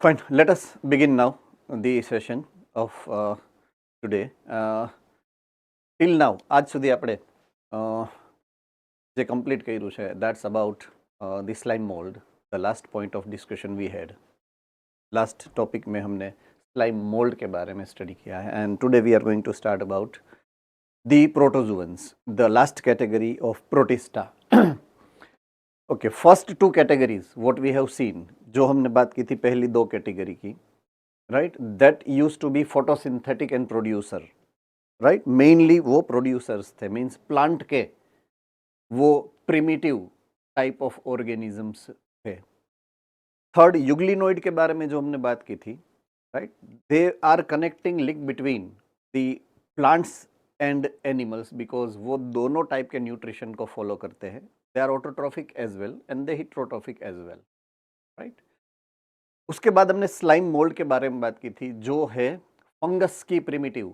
Fine, let us begin now the session of today. Till now, આજ સુધી આપણે જે complete કર્યું છે that's about the slime mold. The last point of discussion we had. Last topic में हमने slime mold के बारे में study किया है and today we are going to start about the protozoans, the last category of Protista. Okay, first two categories what we have seen, जो हमने बात की थी पहली दो कैटेगरी की, right, that use to be photosynthetic and producer, right, mainly वो producers थे, मीन्स प्लांट के वो प्रिमिटिव टाइप ऑफ ऑर्गेनिजम्स थे. थर्ड यूग्लिनोइड के बारे में जो हमने बात की थी, right, they are connecting link between the plants and animals because वो दोनों टाइप के न्यूट्रिशन को फॉलो करते हैं. They are autotrophic as well and they heterotrophic as well, right. उसके बाद हमने स्लाइम मोल्ड के बारे में बात की थी जो है फंगस की प्रिमिटिव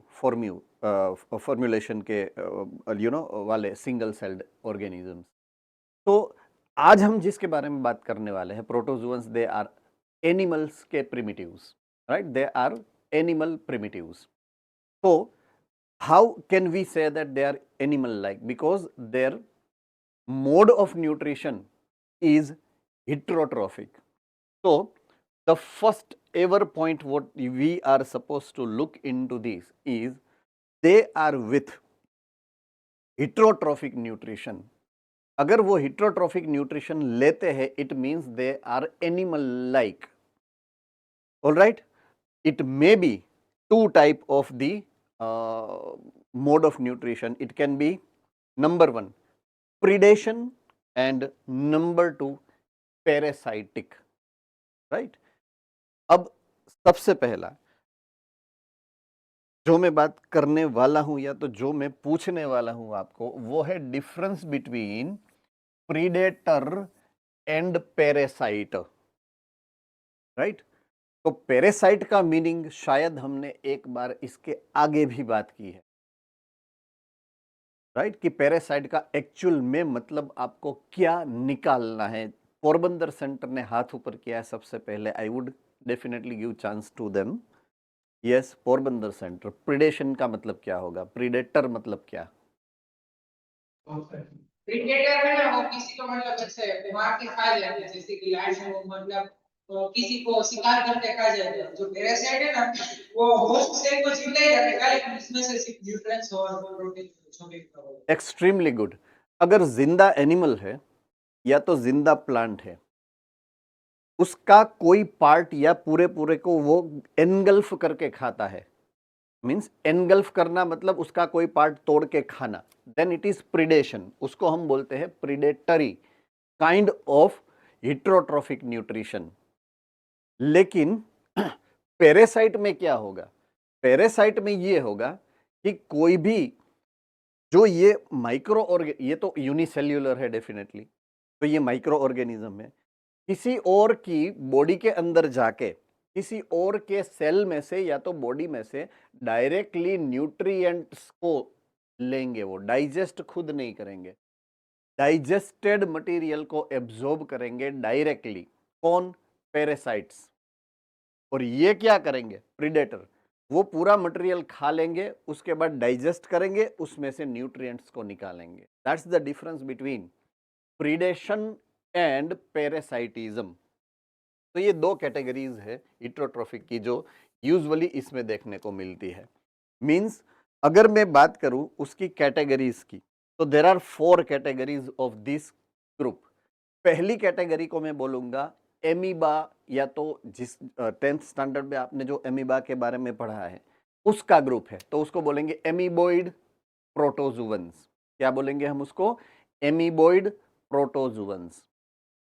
फॉर्म्यूलेशन के वाले सिंगल सेल्ड ऑर्गेनिजम्स. तो आज हम जिसके बारे में बात करने वाले हैं प्रोटोजुअन्स, दे आर एनिमल्स के primitives, right, they are animal primitives. तो how can we say that they are animal like? Because their mode of nutrition is heterotrophic. So the first ever point what we are supposed to look into this is they are with heterotrophic nutrition. अगर वो heterotrophic nutrition लेते हैं it means they are animal like. All right, it may be two type of the mode of nutrition. It can be number one predation and number two parasitic, right. अब सबसे पहला जो मैं बात करने वाला हूं या तो जो मैं पूछने वाला हूं आपको वो है difference between predator and parasite, right. तो पैरासाइट का मीनिंग शायद हमने एक बार इसके आगे भी बात की है, राइट, कि पैरासाइट का एक्चुअल में मतलब आपको क्या निकालना है. पोरबंदर सेंटर ने हाथ ऊपर किया है सबसे पहले. I would definitely give chance to them. Yes, Porbandar centre. Predation का मतलब क्या होगा? प्रीडेटर मतलब क्या? क्रिकेटर है ना, वो किसी को मतलब जैसे मार के खा जाते हैं, जैसे कि लायन वो मतलब किसी को शिकार करके खा जाते हैं. जो पैरासाइट है ना, वो होस्ट सेल को जिंदा ही रखेगा लेकिन इसमें से सिर्फ न्यूट्रिएंट्स और प्रोटीन छोड़ेगा. Extremely good. अगर जिंदा एनिमल है या तो जिंदा प्लांट है, उसका कोई पार्ट या पूरे पूरे को वो एनगल्फ करके खाता है, मीन्स एनगल्फ करना मतलब उसका कोई पार्ट तोड़ के खाना, देन इट इज प्रीडेशन. उसको हम बोलते हैं predatory kind of heterotrophic nutrition. लेकिन पैरासाइट में क्या होगा? पैरासाइट में ये होगा कि कोई भी जो ये ये तो यूनिसेल्यूलर है डेफिनेटली, तो ये माइक्रो ऑर्गेनिज्म है. किसी और की बॉडी के अंदर जाके किसी और के सेल में से या तो बॉडी में से डायरेक्टली न्यूट्रिएंट्स को लेंगे. वो डाइजेस्ट खुद नहीं करेंगे, डाइजेस्टेड मटेरियल को एब्जॉर्ब करेंगे डायरेक्टली. कौन? पैरासाइट्स. और ये क्या करेंगे? प्रीडेटर. वो पूरा मटेरियल खा लेंगे, उसके बाद डाइजेस्ट करेंगे, उसमें से न्यूट्रिएंट्स को निकालेंगे. That's the difference between predation and parasitism. तो ये दो कैटेगरीज है हिट्रोट्रॉफिक की जो यूजुअली इसमें देखने को मिलती है. मींस अगर मैं बात करूं उसकी कैटेगरीज की, तो there are 4 categories of this group. पहली कैटेगरी को मैं बोलूंगा एमीबा, या तो जिस 10th स्टैंडर्ड में आपने जो एमीबा के बारे में पढ़ा है उसका ग्रुप है, तो उसको बोलेंगे एमीबोइड प्रोटोजुअन्स. क्या बोलेंगे हम उसको? एमीबोइड प्रोटोजुअन्स.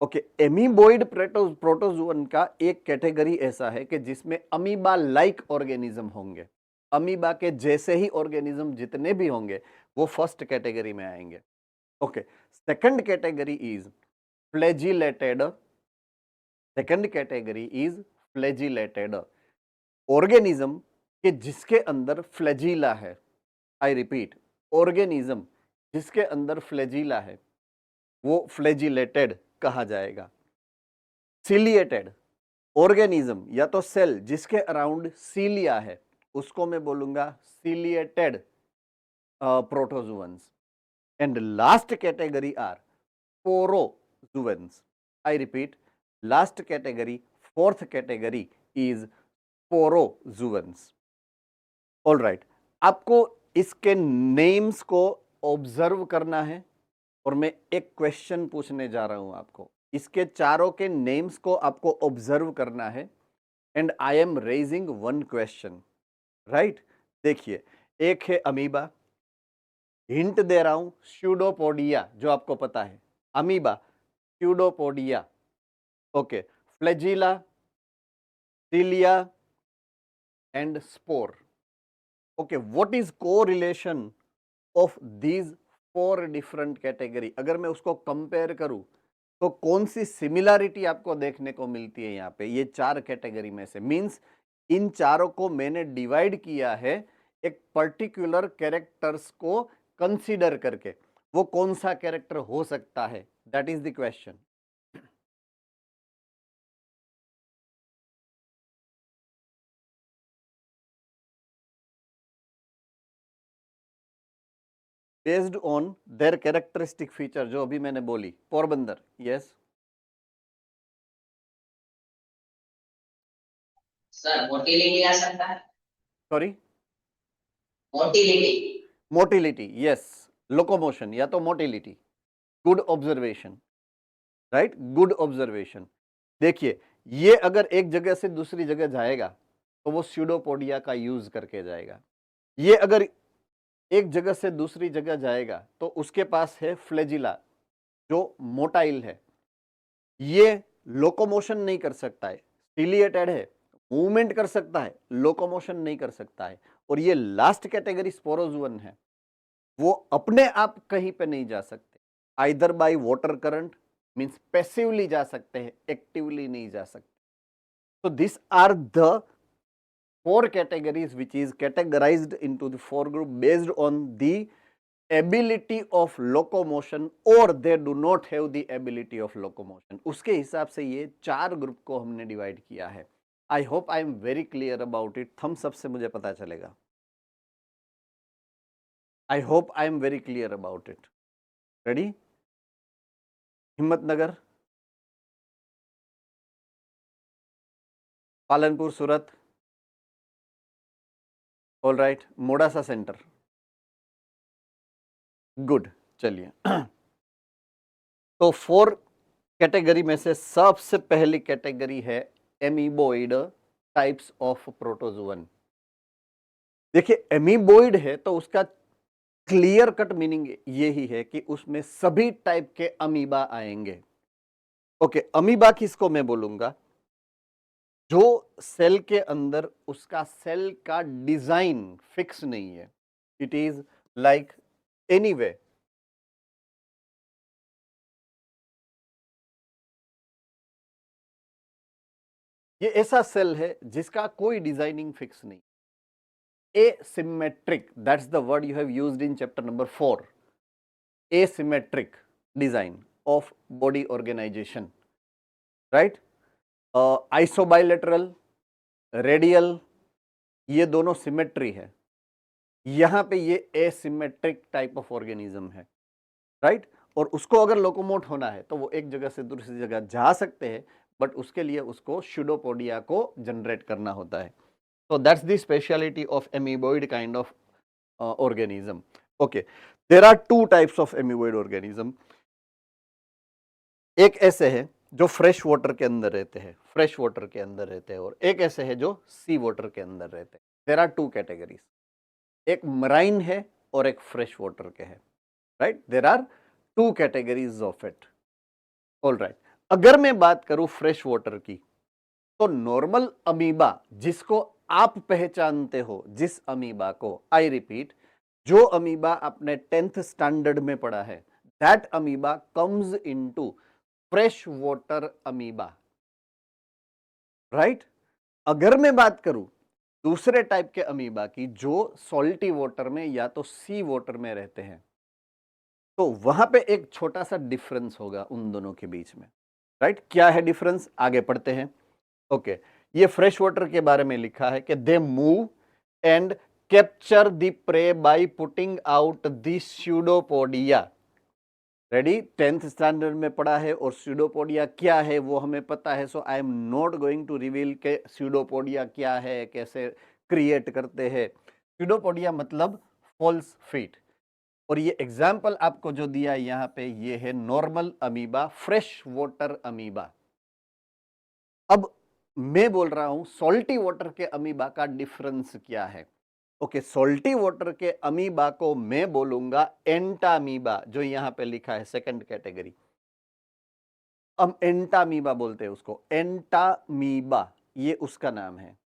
ओके, एमीबोइड प्रोटोजुअन का एक कैटेगरी ऐसा है कि जिसमें अमीबा लाइक ऑर्गेनिज्म होंगे. अमीबा के जैसे ही ऑर्गेनिज्म जितने भी होंगे वो फर्स्ट कैटेगरी में आएंगे. Okay, second category is flagellated. Second category is flagellated organism के जिसके अंदर फ्लैजिला है. आई रिपीट, ऑर्गेनिज्म जिसके अंदर फ्लैजिला है वो फ्लैजिलेटेड कहा जाएगा. सिलिएटेड ऑर्गेनिज्म या तो सेल जिसके अराउंड सीलिया है उसको मैं बोलूंगा ciliated protozoans. And last category are sporozoans. I repeat, last category, fourth category is sporozoans. All right, आपको इसके नेम्स को ऑब्जर्व करना है और मैं एक क्वेश्चन पूछने जा रहा हूं आपको। इसके चारों के नेम्स को आपको ऑब्जर्व करना है and I M raising one question, right? देखिए, एक है अमीबा, हिंट दे रहा हूं स्यूडोपोडिया, जो आपको पता है amoeba, pseudopodia, okay, flagella, cilia and spore. Okay, what is correlation of these four different category? अगर मैं उसको कंपेयर करूं तो कौन सी सिमिलरिटी आपको देखने को मिलती है यहाँ पे ये चार कैटेगरी में से? मींस इन चारों को मैंने डिवाइड किया है एक पर्टिकुलर कैरेक्टर्स को कंसीडर करके। वो कौन सा कैरेक्टर हो सकता है? That is the question. Based on their characteristic feature, जो अभी मैंने बोली। पोरबंदर, यस। सर मोटिलिटी आ सकता है। Sorry, motility. Motility, yes. Locomotion या तो motility. Good observation, right, good observation. देखिए, ये अगर एक जगह से दूसरी जगह जाएगा तो वो स्यूडोपोडिया का यूज करके जाएगा। ये अगर एक जगह से दूसरी जगह जाएगा तो उसके पास है फ्लैजिला जो मोटाइल है। ये लोकोमोशन नहीं कर सकता है, सिलिएटेड है, मूवमेंट कर सकता है, लोकोमोशन नहीं कर सकता है। और ये लास्ट कैटेगरी स्पोरोजुअन है, वो अपने आप कहीं पे नहीं जा सकते, either by water current, means passively जा सकते हैं, एक्टिवली नहीं जा सकते। तो this are the four categories which is categorized into the four group based on the ability of locomotion or they do not have the ability of locomotion। उसके हिसाब से ये चार ग्रुप को हमने डिवाइड किया है। I hope I am very clear about it. Thumbs up से मुझे पता चलेगा। I hope I am very clear about it. Ready? Himmatnagar, Palanpur, Surat, all right, Modasa centre, good. चलिए, तो फोर कैटेगरी में से सबसे पहली कैटेगरी है एमीबोइड टाइप्स ऑफ प्रोटोजुअन। देखिए, एमीबोइड है तो उसका क्लियर कट मीनिंग यही है कि उसमें सभी टाइप के अमीबा आएंगे। ओके, अमीबा किसको मैं बोलूंगा? जो सेल के अंदर उसका सेल का डिजाइन फिक्स नहीं है, इट इज लाइक एनीवे। ये ऐसा सेल है जिसका कोई डिजाइनिंग फिक्स नहीं। asymmetric, that's the word you have used in chapter number 4, asymmetric design of body organization, right? isobilateral, radial, ये दोनों सिमेट्री है। यहाँ पे ये एसिमेट्रिक टाइप ऑफ ऑर्गेनिज्म है, राइट? और उसको अगर लोकोमोट होना है तो वो एक जगह से दूसरी जगह जा सकते हैं, बट उसके लिए उसको स्यूडोपोडिया को जनरेट करना होता है। So that's the speciality of amoeboid kind of organism. Okay, there are two types of amoeboid organism. एक ऐसे है जो फ्रेश वाटर के अंदर रहते हैं, फ्रेश वाटर के अंदर रहते हैं, और एक ऐसे है जो सी वाटर के अंदर रहते हैं। There are two categories. एक मराइन है और एक फ्रेश वाटर के है, right? There are two categories of it. All right. अगर मैं बात करूं फ्रेश वाटर की, तो नॉर्मल अमीबा जिसको आप पहचानते हो, जिस अमीबा को, आई रिपीट, जो अमीबा आपने 10th स्टैंडर्ड में पढ़ा है, that amoeba comes into fresh water amoeba, right? अगर मैं बात करूं दूसरे टाइप के अमीबा की जो सॉल्टी वाटर में या तो सी वाटर में रहते हैं, तो वहां पे एक छोटा सा डिफरेंस होगा उन दोनों के बीच में, राइट? क्या है डिफरेंस? आगे पढ़ते हैं। ओके, ये फ्रेश वाटर के बारे में लिखा है कि they move and capture the prey by putting out the pseudopodia. Ready, 10th standard में पढ़ा है और स्यूडोपोडिया क्या है वो हमें पता है। So I am not going to reveal के स्यूडोपोडिया क्या है, कैसे क्रिएट करते हैं। स्यूडोपोडिया मतलब फॉल्स फीट। और ये एग्जाम्पल आपको जो दिया यहाँ पे ये है normal amoeba, fresh water amoeba. अब मैं बोल रहा हूं सॉल्टी वाटर के अमीबा का डिफरेंस क्या है। ओके, सॉल्टी वाटर के अमीबा को मैं बोलूंगा एंटामीबा, जो यहां पे लिखा है सेकंड कैटेगरी। हम एंटामीबा बोलते हैं उसको, एंटामीबा ये उसका नाम है,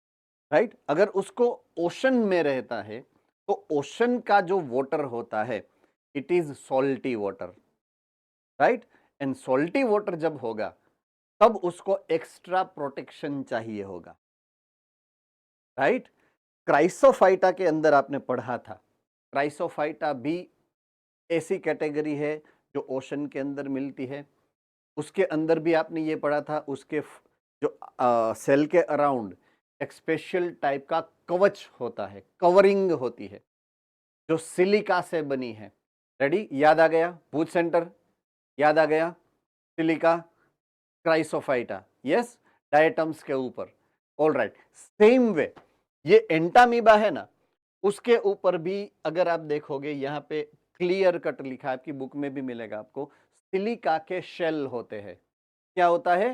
राइट। अगर उसको ओशन में रहता है तो ओशन का जो वाटर होता है it is salty water, right. And salty water जब होगा तब उसको एक्स्ट्रा प्रोटेक्शन चाहिए होगा, राइट। क्राइसोफाइटा के अंदर आपने पढ़ा था, क्राइसोफाइटा भी ऐसी कैटेगरी है जो ओशन के अंदर मिलती है। उसके अंदर भी आपने ये पढ़ा था, उसके जो सेल के अराउंड एक स्पेशल टाइप का कवच होता है, कवरिंग होती है जो सिलिका से बनी है। रेडी, याद आ गया? बूथ सेंटर याद आ गया? सिलिका, क्राइसोफाइटा, यस, डायटम्स के ऊपर। ऑल राइट, सेम वे ये एंटामीबा है ना, उसके ऊपर भी अगर आप देखोगे यहाँ पे क्लियर कट लिखा है, आपकी बुक में भी मिलेगा आपको, सिलिका के शेल होते हैं। क्या होता है?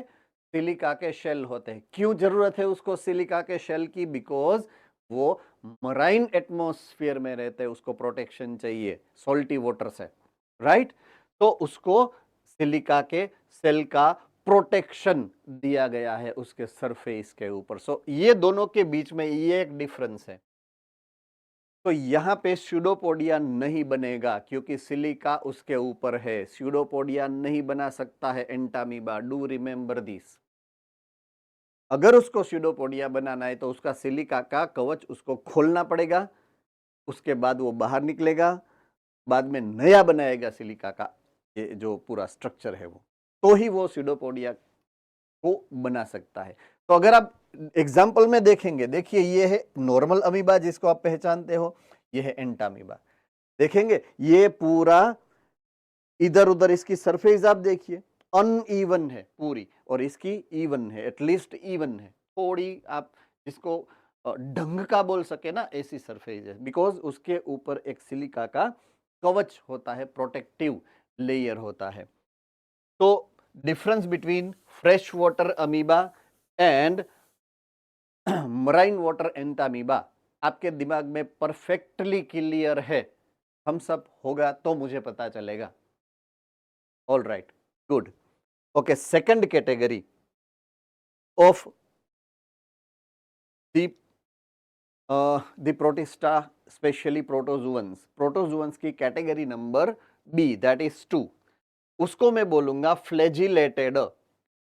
सिलिका के शेल होते हैं। क्यों जरूरत है उसको सिलिका के शेल की? बिकॉज वो मराइन एटमॉस्फेयर में रहते हैं, उसको प्रोटेक्शन चाहिए सॉल्टी वाटर से, राइट। तो उसको सिलिका के सेल का प्रोटेक्शन दिया गया है उसके सरफेस के ऊपर। सो ये दोनों के बीच में ये एक डिफरेंस है। तो यहां पे स्यूडोपोडिया नहीं बनेगा क्योंकि सिलिका उसके ऊपर है। स्यूडोपोडिया नहीं बना सकता है एंटामीबा, डू रिमेंबर दिस। अगर उसको स्यूडोपोडिया बनाना है तो उसका सिलिका का कवच उसको खोलना पड़ेगा, उसके बाद वो बाहर निकलेगा, बाद में नया बनाएगा सिलिका का ये जो पूरा स्ट्रक्चर है वो, तो ही वो स्यूडोपोडिया को बना सकता है। तो अगर आप एग्जाम्पल में देखेंगे, देखिए ये है नॉर्मल अमीबा जिसको आप पहचानते हो, ये है एंटामीबा। देखेंगे ये पूरा इधर उधर इसकी सरफेस आप देखिए अनइवन है पूरी, और इसकी इवन है, एटलीस्ट इवन है थोड़ी, आप जिसको ढंग का बोल सके ना, ऐसी सरफेस है, बिकॉज उसके ऊपर एक सिलिका का कवच होता है, प्रोटेक्टिव लेयर होता है। तो difference between fresh water amoeba and marine water Entamoeba आपके दिमाग में परफेक्टली क्लियर है? हम सब होगा तो मुझे पता चलेगा। All right, good. Okay, second category of the protista, specially protozoans. Protozoans की category number B, that is 2, उसको मैं बोलूंगा फ्लैजिलेटेड,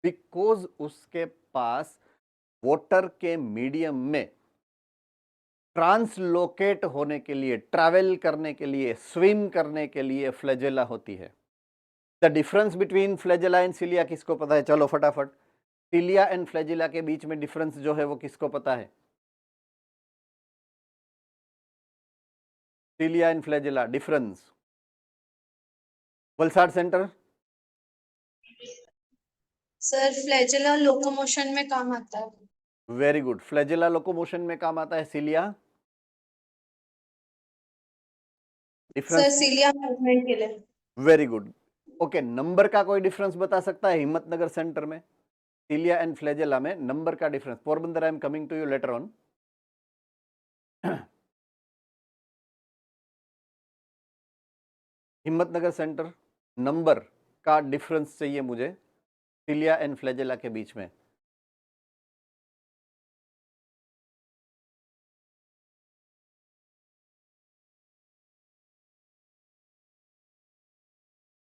बिकॉज उसके पास वाटर के मीडियम में ट्रांसलोकेट होने के लिए, ट्रैवल करने के लिए, स्विम करने के लिए फ्लैजेला होती है। The difference between flagella and cilia किसको पता है? चलो फटाफट, सिलिया एंड फ्लैजेला के बीच में डिफरेंस जो है वो किसको पता है? Cilia and flagella difference, Valsad centre. Sir flagella locomotion में काम आता है। वेरी गुड, फ्लैजेला लोकोमोशन में काम आता है। Cilia sir difference? Cilia movement के लिए। Very good. ओके, नंबर का कोई डिफरेंस बता सकता है हिम्मतनगर सेंटर में सिलिया एंड फ्लैजेला में नंबर का difference? Porbandar, I am coming to you later on. Himmatnagar centre, number का डिफरेंस चाहिए मुझे सिलिया एंड फ्लैजेला के बीच में।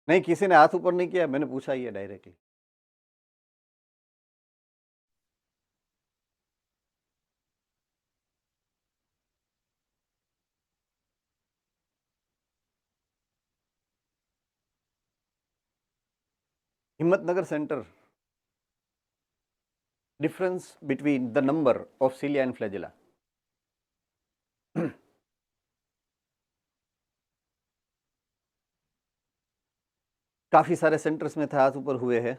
नहीं, किसी ने हाथ ऊपर नहीं किया, मैंने पूछा ही है directly. Himmatnagar centre, difference between the number of cilia and flagella? काफी सारे सेंटर्स में थे, हाथ ऊपर हुए हैं।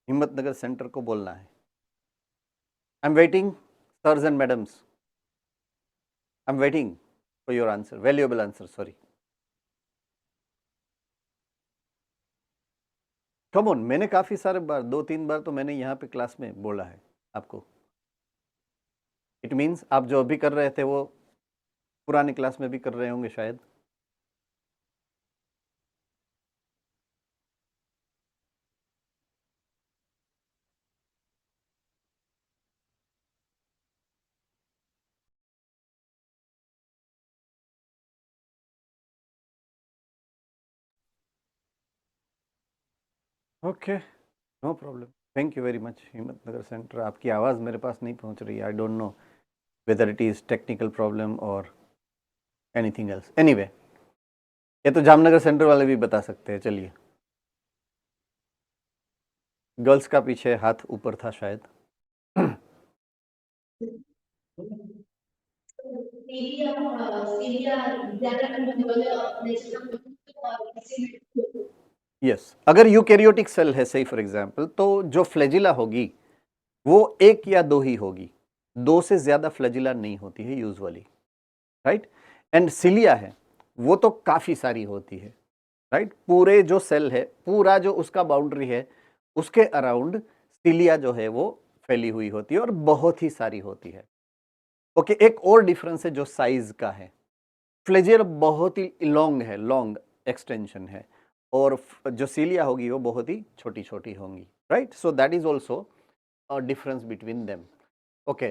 हिम्मतनगर सेंटर को बोलना है। I am waiting sirs and madams, I'm waiting for your answer, valuable answer, sorry. Come on, मैंने काफी सारे बार, 2-3 बार तो मैंने यहाँ पे क्लास में बोला है आपको। इट मीन्स आप जो अभी कर रहे थे वो पुरानी क्लास में भी कर रहे होंगे शायद। Okay, no problem, thank you very much Himmatnagar centre. आपकी आवाज़ मेरे पास नहीं पहुंच रही है। I don't know whether it is technical problem और एनीथिंग एल्स। एनीवे, ये तो जामनगर सेंटर वाले भी बता सकते हैं। चलिए, गर्ल्स का पीछे हाथ ऊपर था शायद। यस, अगर यूकैरियोटिक सेल है सही फॉर एग्जांपल, तो जो फ्लैजिला होगी वो 1 या 2 ही होगी, 2 से ज्यादा फ्लैजिला नहीं होती है यूजुअली, राइट। एंड सिलिया है वो तो काफी सारी होती है, राइट। पूरे जो सेल है, पूरा जो उसका बाउंड्री है, उसके अराउंड सिलिया जो है वो फैली हुई होती है और बहुत ही सारी होती है। ओके, एक और डिफरेंस है जो साइज का है। फ्लैजिला बहुत ही लॉन्ग है, लॉन्ग एक्सटेंशन है, और जो सिलिया होगी वो बहुत ही छोटी छोटी होंगी, right. So that is also difference between them. Okay,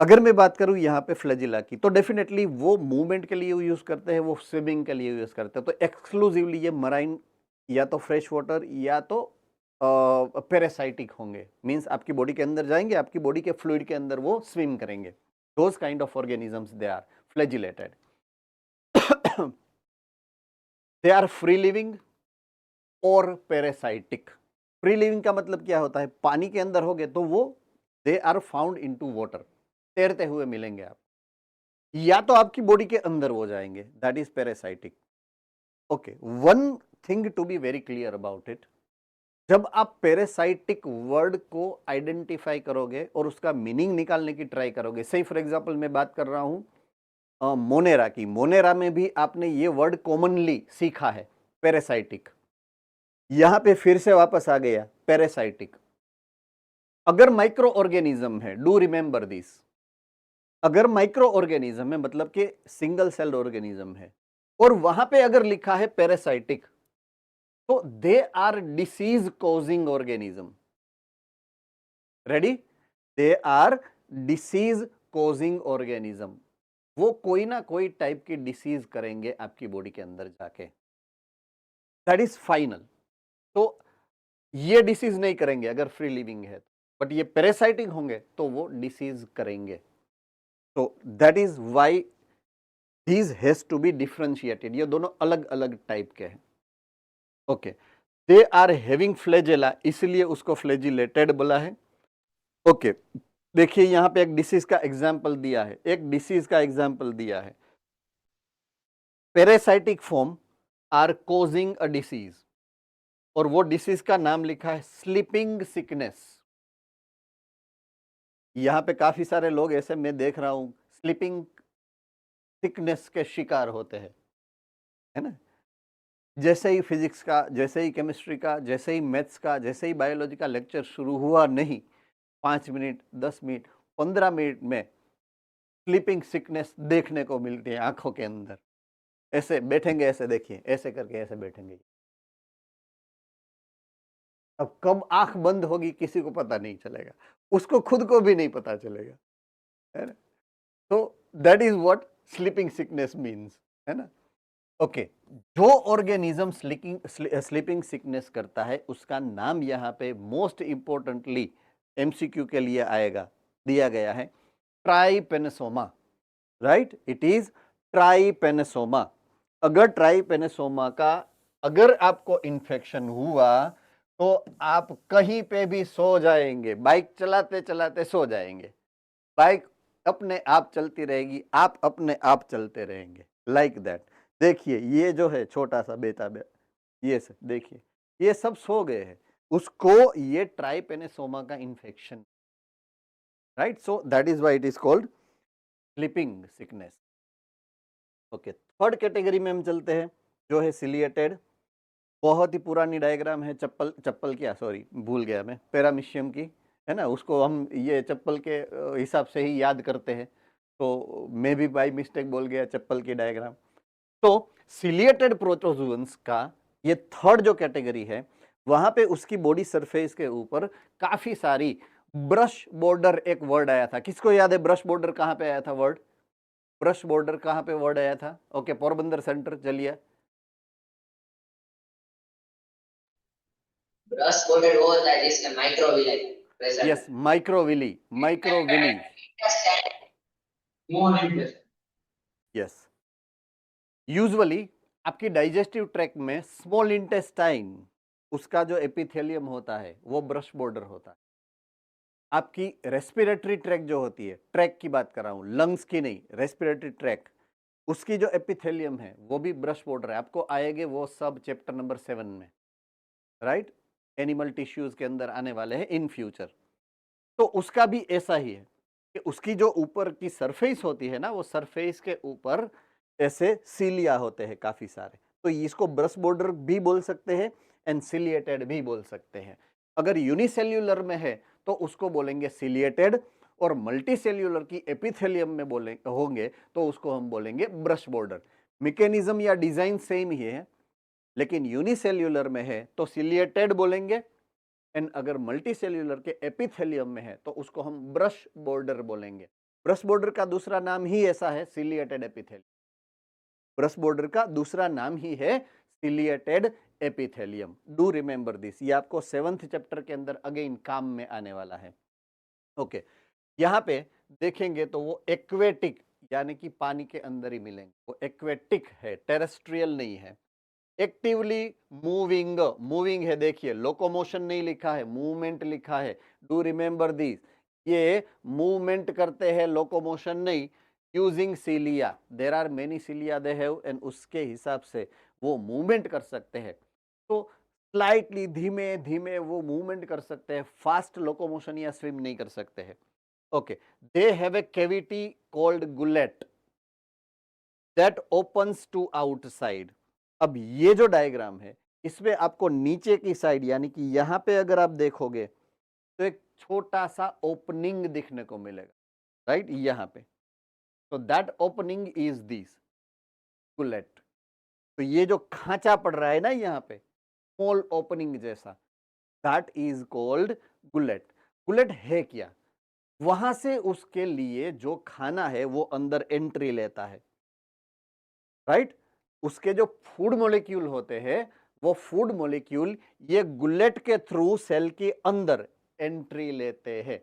अगर मैं बात करूं यहाँ पे फ्लैजिला की, तो डेफिनेटली वो मूवमेंट के लिए यूज करते हैं, वो स्विमिंग के लिए यूज करते हैं। तो एक्सक्लूसिवली ये मराइन या तो फ्रेश वाटर या तो पैरासाइटिक होंगे। मींस आपकी बॉडी के अंदर जाएंगे, आपकी बॉडी के फ्लूइड के अंदर वो स्विम करेंगे। Those kind of organisms they are flagellated. They are free living और पैरासाइटिक। फ्री लिविंग का मतलब क्या होता है? पानी के अंदर होगे तो वो they are found into water, तैरते हुए मिलेंगे आप, या तो आपकी बॉडी के अंदर वो जाएंगे, that is parasitic. Okay, one thing to be very clear about it, जब आप पैरासाइटिक वर्ड को आइडेंटिफाई करोगे और उसका मीनिंग निकालने की ट्राई करोगे, सही फॉर एग्जांपल मैं बात कर रहा हूं मोनेरा की, मोनेरा में भी आपने ये वर्ड कॉमनली सीखा है पैरासाइटिक, यहां पे फिर से वापस आ गया पैरासाइटिक। अगर माइक्रो ऑर्गेनिज्म है, डू रिमेंबर दिस, अगर माइक्रो ऑर्गेनिज्म है मतलब कि सिंगल सेल्ड ऑर्गेनिज्म है और वहां पे अगर लिखा है पैरासाइटिक, तो they are disease causing organism. Ready? They are disease causing organism. वो कोई ना कोई टाइप की डिसीज करेंगे आपकी बॉडी के अंदर जाके, दैट इज फाइनल। तो ये डिसीज नहीं करेंगे अगर फ्री लिविंग है, बट ये पैरासाइटिक होंगे तो वो डिसीज करेंगे। तो that is why these has to be differentiated. ये दोनों अलग अलग टाइप के हैं। Okay, they are having flagella, इसलिए उसको फ्लैजिलेटेड बोला है। ओके, देखिए यहां पे एक डिसीज का एग्जाम्पल दिया है, एक डिसीज का एग्जाम्पल दिया है, parasitic form are causing a disease, और वो डिसीज का नाम लिखा है स्लीपिंग सिकनेस। यहां पे काफी सारे लोग ऐसे मैं देख रहा हूं स्लीपिंग सिकनेस के शिकार होते हैं, है ना। जैसे ही फिजिक्स का, जैसे ही केमिस्ट्री का, जैसे ही मैथ्स का, जैसे ही बायोलॉजी का लेक्चर शुरू हुआ, नहीं 5 मिनट, 10 मिनट, 15 मिनट में स्लीपिंग सिकनेस देखने को मिलती है आंखों के अंदर। ऐसे बैठेंगे, ऐसे देखिए, ऐसे करके ऐसे बैठेंगे। अब कब आंख बंद होगी किसी को पता नहीं चलेगा, उसको खुद को भी नहीं पता चलेगा, है ना। तो that is what sleeping sickness means, है ना। ओके, जो ऑर्गेनिज्म स्लीपिंग सिकनेस करता है उसका नाम यहाँ पे मोस्ट इंपोर्टेंटली एमसीक्यू के लिए आएगा, दिया गया है Trypanosoma, right. It is Trypanosoma. अगर ट्राइपेनोसोमा का अगर आपको इन्फेक्शन हुआ तो आप कहीं पे भी सो जाएंगे, बाइक चलाते चलाते सो जाएंगे, बाइक अपने आप चलती रहेगी, आप अपने आप चलते रहेंगे, लाइक दैट। देखिए ये जो है छोटा सा बेटा ये सब देखिए, ये सब सो गए हैं, उसको ये ट्राइपेनेसोमा का infection, right. So that is why it is called sleeping sickness. Okay, third category में हम चलते हैं, जो है सिलिएटेड। बहुत ही पुरानी डायग्राम है, चप्पल चप्पल क्या, सॉरी भूल गया मैं, पैरामीशियम की, है ना, उसको हम ये चप्पल के हिसाब से ही याद करते हैं, तो मैं भी बाई मिस्टेक बोल गया चप्पल की डायग्राम। तो सिलिएटेड प्रोटोजुअन्स का ये थर्ड जो कैटेगरी है, वहां पे उसकी बॉडी सरफेस के ऊपर काफी सारी ब्रश बॉर्डर, एक वर्ड आया था, किसको याद है ब्रश बॉर्डर कहाँ पे आया था वर्ड? ब्रश बॉर्डर कहाँ पे वर्ड आया था? ओके, पोरबंदर सेंटर, चलिए। ब्रश कोटेड वो होता है जिसमें microvilli present yes, microvilli, microvilli, more interest. Yes. Usually आपकी डाइजेस्टिव ट्रैक्ट में स्मॉल इंटेस्टाइन, उसका जो एपिथेलियम होता है वो ब्रश बॉर्डर होता है। आपकी रेस्पिरेटरी ट्रैक जो होती है, ट्रैक की बात कर रहा हूं, लंग्स की नहीं, रेस्पिरेटरी ट्रैक, उसकी जो एपिथेलियम है वो भी ब्रश बॉर्डर है। आपको आएंगे वो सब चैप्टर नंबर 7 में, राइट। एनिमल टिश्यूज के अंदर आने वाले हैं इन फ्यूचर। तो उसका भी ऐसा ही है कि उसकी जो ऊपर की सरफेस होती है ना, वो सरफेस के ऊपर ऐसे सीलिया होते हैं काफी सारे, तो इसको ब्रश बॉर्डर भी बोल सकते हैं एंड सिलिएटेड भी बोल सकते हैं। अगर यूनिसेल्यूलर में है तो उसको बोलेंगे सिलिएटेड, और मल्टीसेल्यूलर की एपिथेलियम में बोले होंगे तो उसको हम बोलेंगे ब्रश बॉर्डर। मैकेनिज्म या डिजाइन सेम ही है, लेकिन यूनिसेल्यूलर में है तो सिलिएटेड बोलेंगे, एंड अगर मल्टीसेल्यूलर के एपिथेलियम में है तो उसको हम ब्रश बॉर्डर बोलेंगे। ब्रश बॉर्डर का दूसरा नाम ही ऐसा है, सिलिएटेड एपिथेलियम। ब्रश बॉर्डर का दूसरा नाम ही है ciliated epithelium. Do remember this, ये आपको 7th चैप्टर के अंदर अगेन काम में आने वाला है। ओके, यहाँ पे देखेंगे तो वो एक्वेटिक, यानी कि पानी के अंदर ही मिलेंगे, वो एक्वेटिक है, टेरेस्ट्रियल नहीं है। एक्टिवली मूविंग, मूविंग है, देखिए लोकोमोशन नहीं लिखा है, मूवमेंट लिखा है। डू रिमेंबर दिस, ये मूवमेंट करते हैं, लोकोमोशन नहीं। Using cilia, there are many cilia they have, and उसके हिसाब से वो मूवमेंट कर सकते हैं। तो स्लाइटली धीमे धीमे वो मूवमेंट कर सकते हैं, फास्ट लोकोमोशन या स्विम नहीं कर सकते हैं। Okay, they have a cavity called gullet that opens to outside. अब ये जो डायग्राम है, इसमें आपको नीचे की साइड, यानी कि यहां पे अगर आप देखोगे तो एक छोटा सा ओपनिंग दिखने को मिलेगा, राइट, यहां पे। तो that opening is this gullet. तो ये जो खांचा पड़ रहा है ना यहाँ पे, स्मॉल ओपनिंग जैसा, that is called gullet. Gullet है क्या? वहां से उसके लिए जो खाना है वो अंदर एंट्री लेता है, राइट। उसके जो फूड मॉलिक्यूल होते हैं, वो फूड मॉलिक्यूल ये गुलेट के थ्रू सेल के अंदर एंट्री लेते हैं।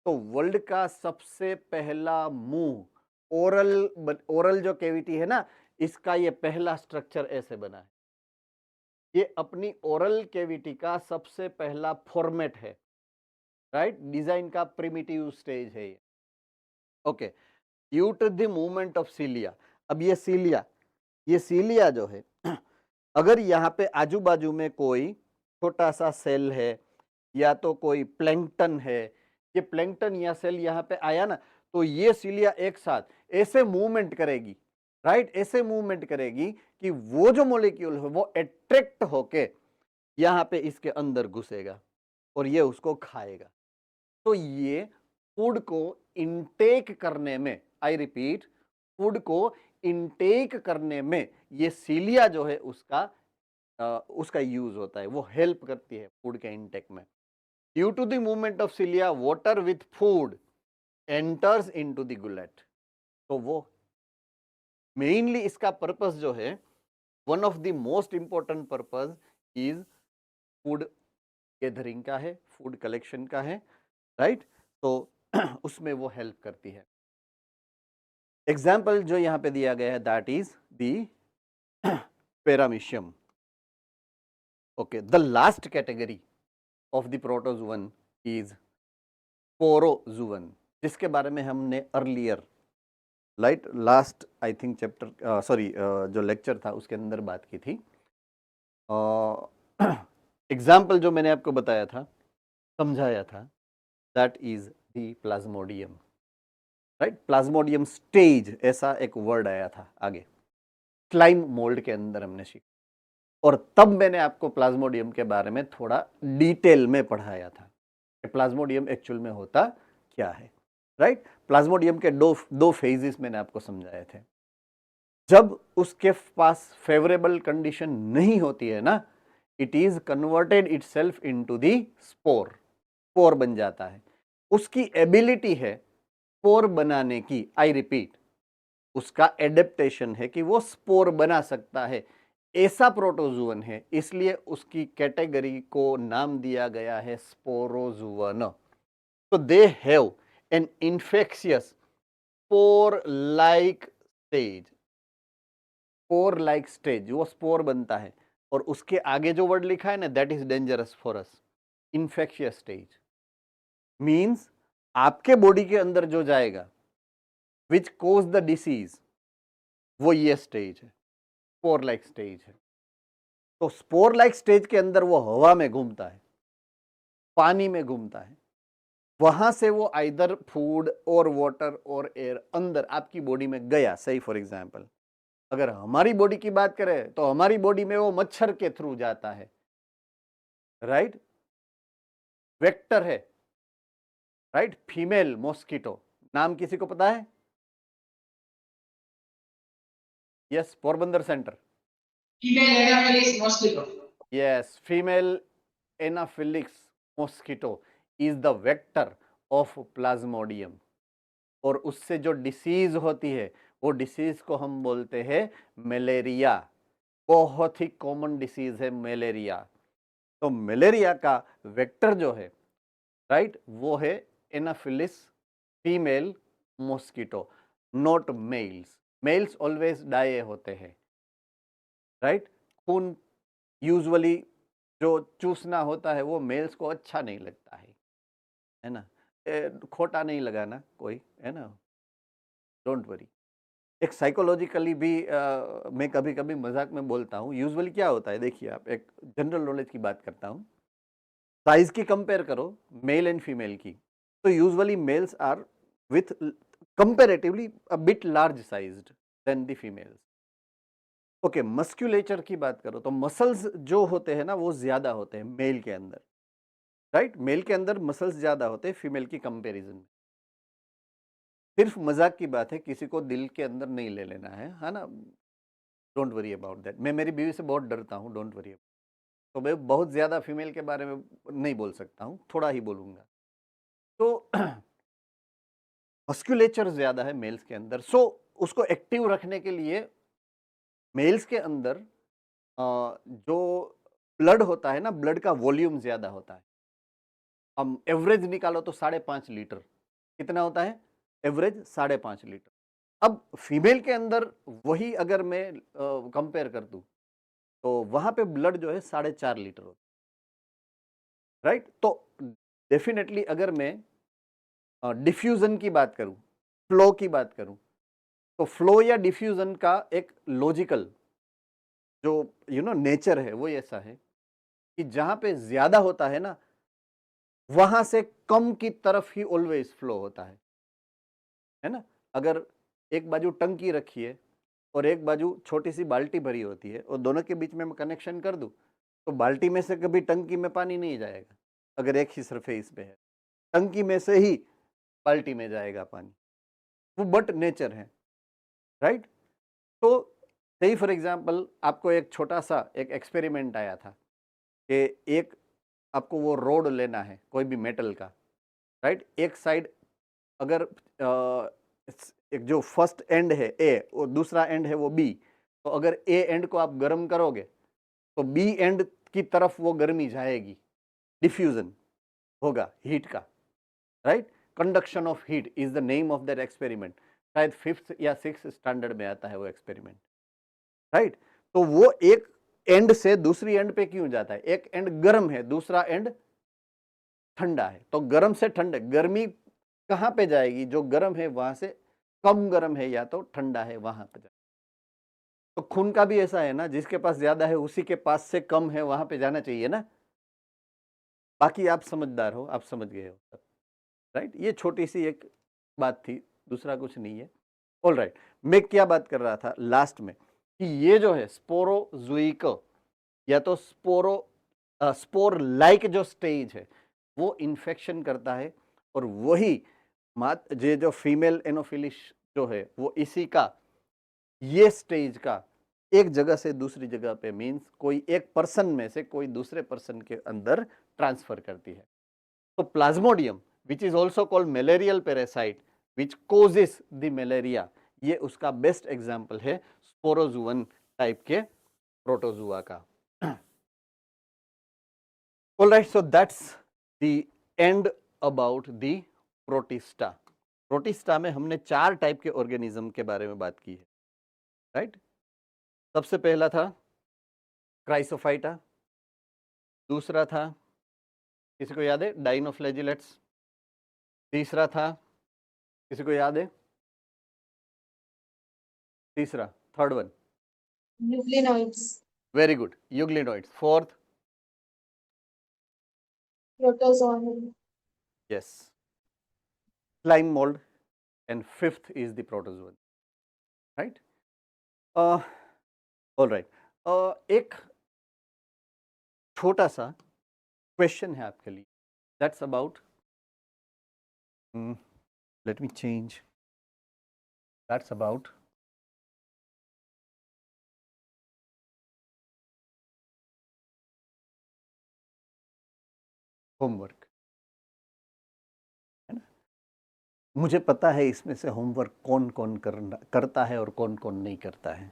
तो वर्ल्ड का सबसे पहला मुंह, ओरल जो कैविटी है ना, इसका ये पहला स्ट्रक्चर ऐसे बना है। ये अपनी ओरल कैविटी का सबसे पहला फॉर्मेट है, राइट, डिजाइन का प्रिमिटिव स्टेज है ये। Okay, due to the movement of cilia. अब ये सीलिया जो है, अगर यहाँ पे आजू बाजू में कोई छोटा सा सेल है या तो कोई प्लैंकटन है, ये प्लैंकटन या सेल यहाँ पे आया ना, तो ये सीलिया एक साथ ऐसे मूवमेंट करेगी, राइट, ऐसे मूवमेंट करेगी कि वो जो मॉलिक्यूल है वो अट्रैक्ट होके यहाँ पे इसके अंदर घुसेगा और ये उसको खाएगा। तो ये फूड को इनटेक करने में, आई रिपीट, फूड को इनटेक करने में ये सीलिया जो है उसका यूज होता है, वो हेल्प करती है फूड के इनटेक में। Due to the movement of cilia, water with food enters into the gullet. तो वो मेनली इसका पर्पस जो है, one of the most important purpose is food gathering का है, फूड कलेक्शन का है, राइट। तो उसमें वो हेल्प करती है। एग्जाम्पल जो यहाँ पे दिया गया है, that is the paramecium. Okay, the last category of the protozoan is sporozoan, जिसके बारे में हमने earlier last I think chapter जो लेक्चर था उसके अंदर बात की थी। एग्जाम्पल जो मैंने आपको बताया था, समझाया था, that is the Plasmodium, right. Plasmodium stage ऐसा एक वर्ड आया था आगे, स्लाइम मोल्ड के अंदर हमने सीखा, और तब मैंने आपको प्लाज्मोडियम के बारे में थोड़ा डिटेल में पढ़ाया था कि प्लाज्मोडियम एक्चुअल में होता क्या है, राइट। प्लाज्मोडियम के दो फेजेस मैंने आपको समझाए थे। जब उसके पास फेवरेबल कंडीशन नहीं होती है ना, it is converted itself into the spore बन जाता है। उसकी एबिलिटी है स्पोर बनाने की, आई रिपीट, उसका एडेप्टेशन है कि वो स्पोर बना सकता है, ऐसा प्रोटोजुअन है, इसलिए उसकी कैटेगरी को नाम दिया गया है स्पोरोजुअन। तो they have an infectious spore like stage, spore like stage, वो स्पोर बनता है, और उसके आगे जो वर्ड लिखा है ना, that is dangerous for us, infectious stage means आपके बॉडी के अंदर जो जाएगा विच कोज द डिसीज, वो ये स्टेज है, स्पोर लाइक स्टेज है। तो स्पोर लाइक स्टेज के अंदर वो हवा में घूमता है, पानी में घूमता है, वहां से वो आइदर फूड और वाटर और एयर अंदर आपकी बॉडी में गया। सही फॉर एग्जांपल अगर हमारी बॉडी की बात करें तो हमारी बॉडी में वो मच्छर के थ्रू जाता है, राइट, वेक्टर है, राइट। फीमेल मॉस्किटो नाम किसी को पता है? Yes, Porbandar centre. Female Anopheles mosquito. Yes, female Anopheles mosquito is the vector of Plasmodium, और उससे जो डिसीज होती है वो डिसीज को हम बोलते हैं मलेरिया। बहुत ही कॉमन डिसीज है मलेरिया। तो मलेरिया का वेक्टर जो है, राइट, वो है anopheles female mosquito, not males. Males always die होते हैं, राइट। खून यूजुअली जो चूसना होता है वो मेल्स को अच्छा नहीं लगता है ना। खोटा नहीं लगाना कोई, है ना, डोंट वरी। एक साइकोलॉजिकली भी मैं कभी कभी मजाक में बोलता हूँ। यूजुअली क्या होता है, देखिए आप, एक जनरल नॉलेज की बात करता हूँ, साइज की कंपेयर करो मेल एंड फीमेल की, तो usually males are with comparatively a bit large sized than the females. Okay, musculature की बात करो तो मसल्स जो होते हैं ना वो ज्यादा होते हैं मेल के अंदर, राइट। मेल के अंदर मसल्स ज्यादा होते हैं फीमेल की कंपैरिजन में। सिर्फ मजाक की बात है, किसी को दिल के अंदर नहीं ले लेना है ना। Don't worry about that. मैं मेरी बीवी से बहुत डरता हूँ, डोंट वरी। तो मैं बहुत ज्यादा फीमेल के बारे में नहीं बोल सकता हूँ, थोड़ा ही बोलूंगा। तो मस्क्यूलेचर ज्यादा है मेल्स के अंदर, सो उसको एक्टिव रखने के लिए मेल्स के अंदर जो ब्लड होता है ना, ब्लड का वॉल्यूम ज्यादा होता है। हम एवरेज निकालो तो 5.5 लीटर, कितना होता है एवरेज? 5.5 लीटर। अब फीमेल के अंदर वही अगर मैं कंपेयर कर दूं तो वहां पे ब्लड जो है 4.5 लीटर होता है, राइट। तो डेफिनेटली अगर मैं डिफ्यूजन की बात करूं, फ्लो की बात करूं, तो फ्लो या डिफ्यूजन का एक लॉजिकल जो नेचर है वो ऐसा है कि जहां पे ज्यादा होता है ना, वहां से कम की तरफ ही ऑलवेज फ्लो होता है ना। अगर एक बाजू टंकी रखी है और एक बाजू छोटी सी बाल्टी भरी होती है और दोनों के बीच में मैं कनेक्शन कर दूं तो बाल्टी में से कभी टंकी में पानी नहीं जाएगा। अगर एक ही सरफेस पे है, टंकी में से ही बाल्टी में जाएगा पानी, वो बट नेचर है, राइट। तो सही फॉर एग्जांपल आपको एक छोटा सा एक एक्सपेरिमेंट आया था कि एक आपको वो रोड लेना है कोई भी मेटल का, राइट। एक साइड अगर एक जो फर्स्ट एंड है ए और दूसरा एंड है वो बी, तो अगर ए एंड को आप गर्म करोगे तो बी एंड की तरफ वो गर्मी जाएगी, डिफ्यूजन होगा हीट का, right. Conduction of heat is the name of that experiment. शायद 5th या 6th स्टैंडर्ड में आता है वो एक्सपेरिमेंट, राइट। तो वो एक एंड से दूसरी एंड पे क्यों जाता है? एक एंड गर्म है, दूसरा एंड ठंडा है, तो गर्म से ठंडे, गर्मी कहां पे जाएगी? जो गर्म है वहां से कम गर्म है या तो ठंडा है वहां पे जाएगी। तो खून का भी ऐसा है ना, जिसके पास ज्यादा है उसी के पास से कम है वहां पे जाना चाहिए ना। बाकी आप समझदार हो, आप समझ गए हो, राइट। ये छोटी सी एक बात थी, दूसरा कुछ नहीं है। ऑल राइट, मैं क्या बात कर रहा था लास्ट में कि ये जो है स्पोरोजुइक या तो स्पोर लाइक जो स्टेज है वो इन्फेक्शन करता है, और वही ये जो फीमेल एनोफिलिस जो है वो इसी का, ये स्टेज का एक जगह से दूसरी जगह पे, मींस कोई एक पर्सन में से कोई दूसरे पर्सन के अंदर ट्रांसफर करती है। तो Plasmodium which is also called malarial parasite which causes the malaria, ये उसका बेस्ट एग्जाम्पल है स्पोरोजुअन टाइप के प्रोटोजुआ का। All right, so that's the end about the protista. Protista में हमने 4 टाइप के ऑर्गेनिज्म के बारे में बात की है, राइट। सबसे पहला था क्राइसोफाइटा, दूसरा था, किसी को याद है, डाइनोफ्लैजिलेट्स, तीसरा था, किसी को याद है, तीसरा, थर्ड वन, न्यूक्लिनॉइड्स, very good, euglenoids, fourth, protozoa, yes, slime mold, and fifth is the protozoan, right? All right, एक छोटा सा क्वेश्चन है आपके लिए, that's about let me change, that's about homework, है ना। मुझे पता है इसमें से होमवर्क कौन कौन करता है और कौन कौन नहीं करता है।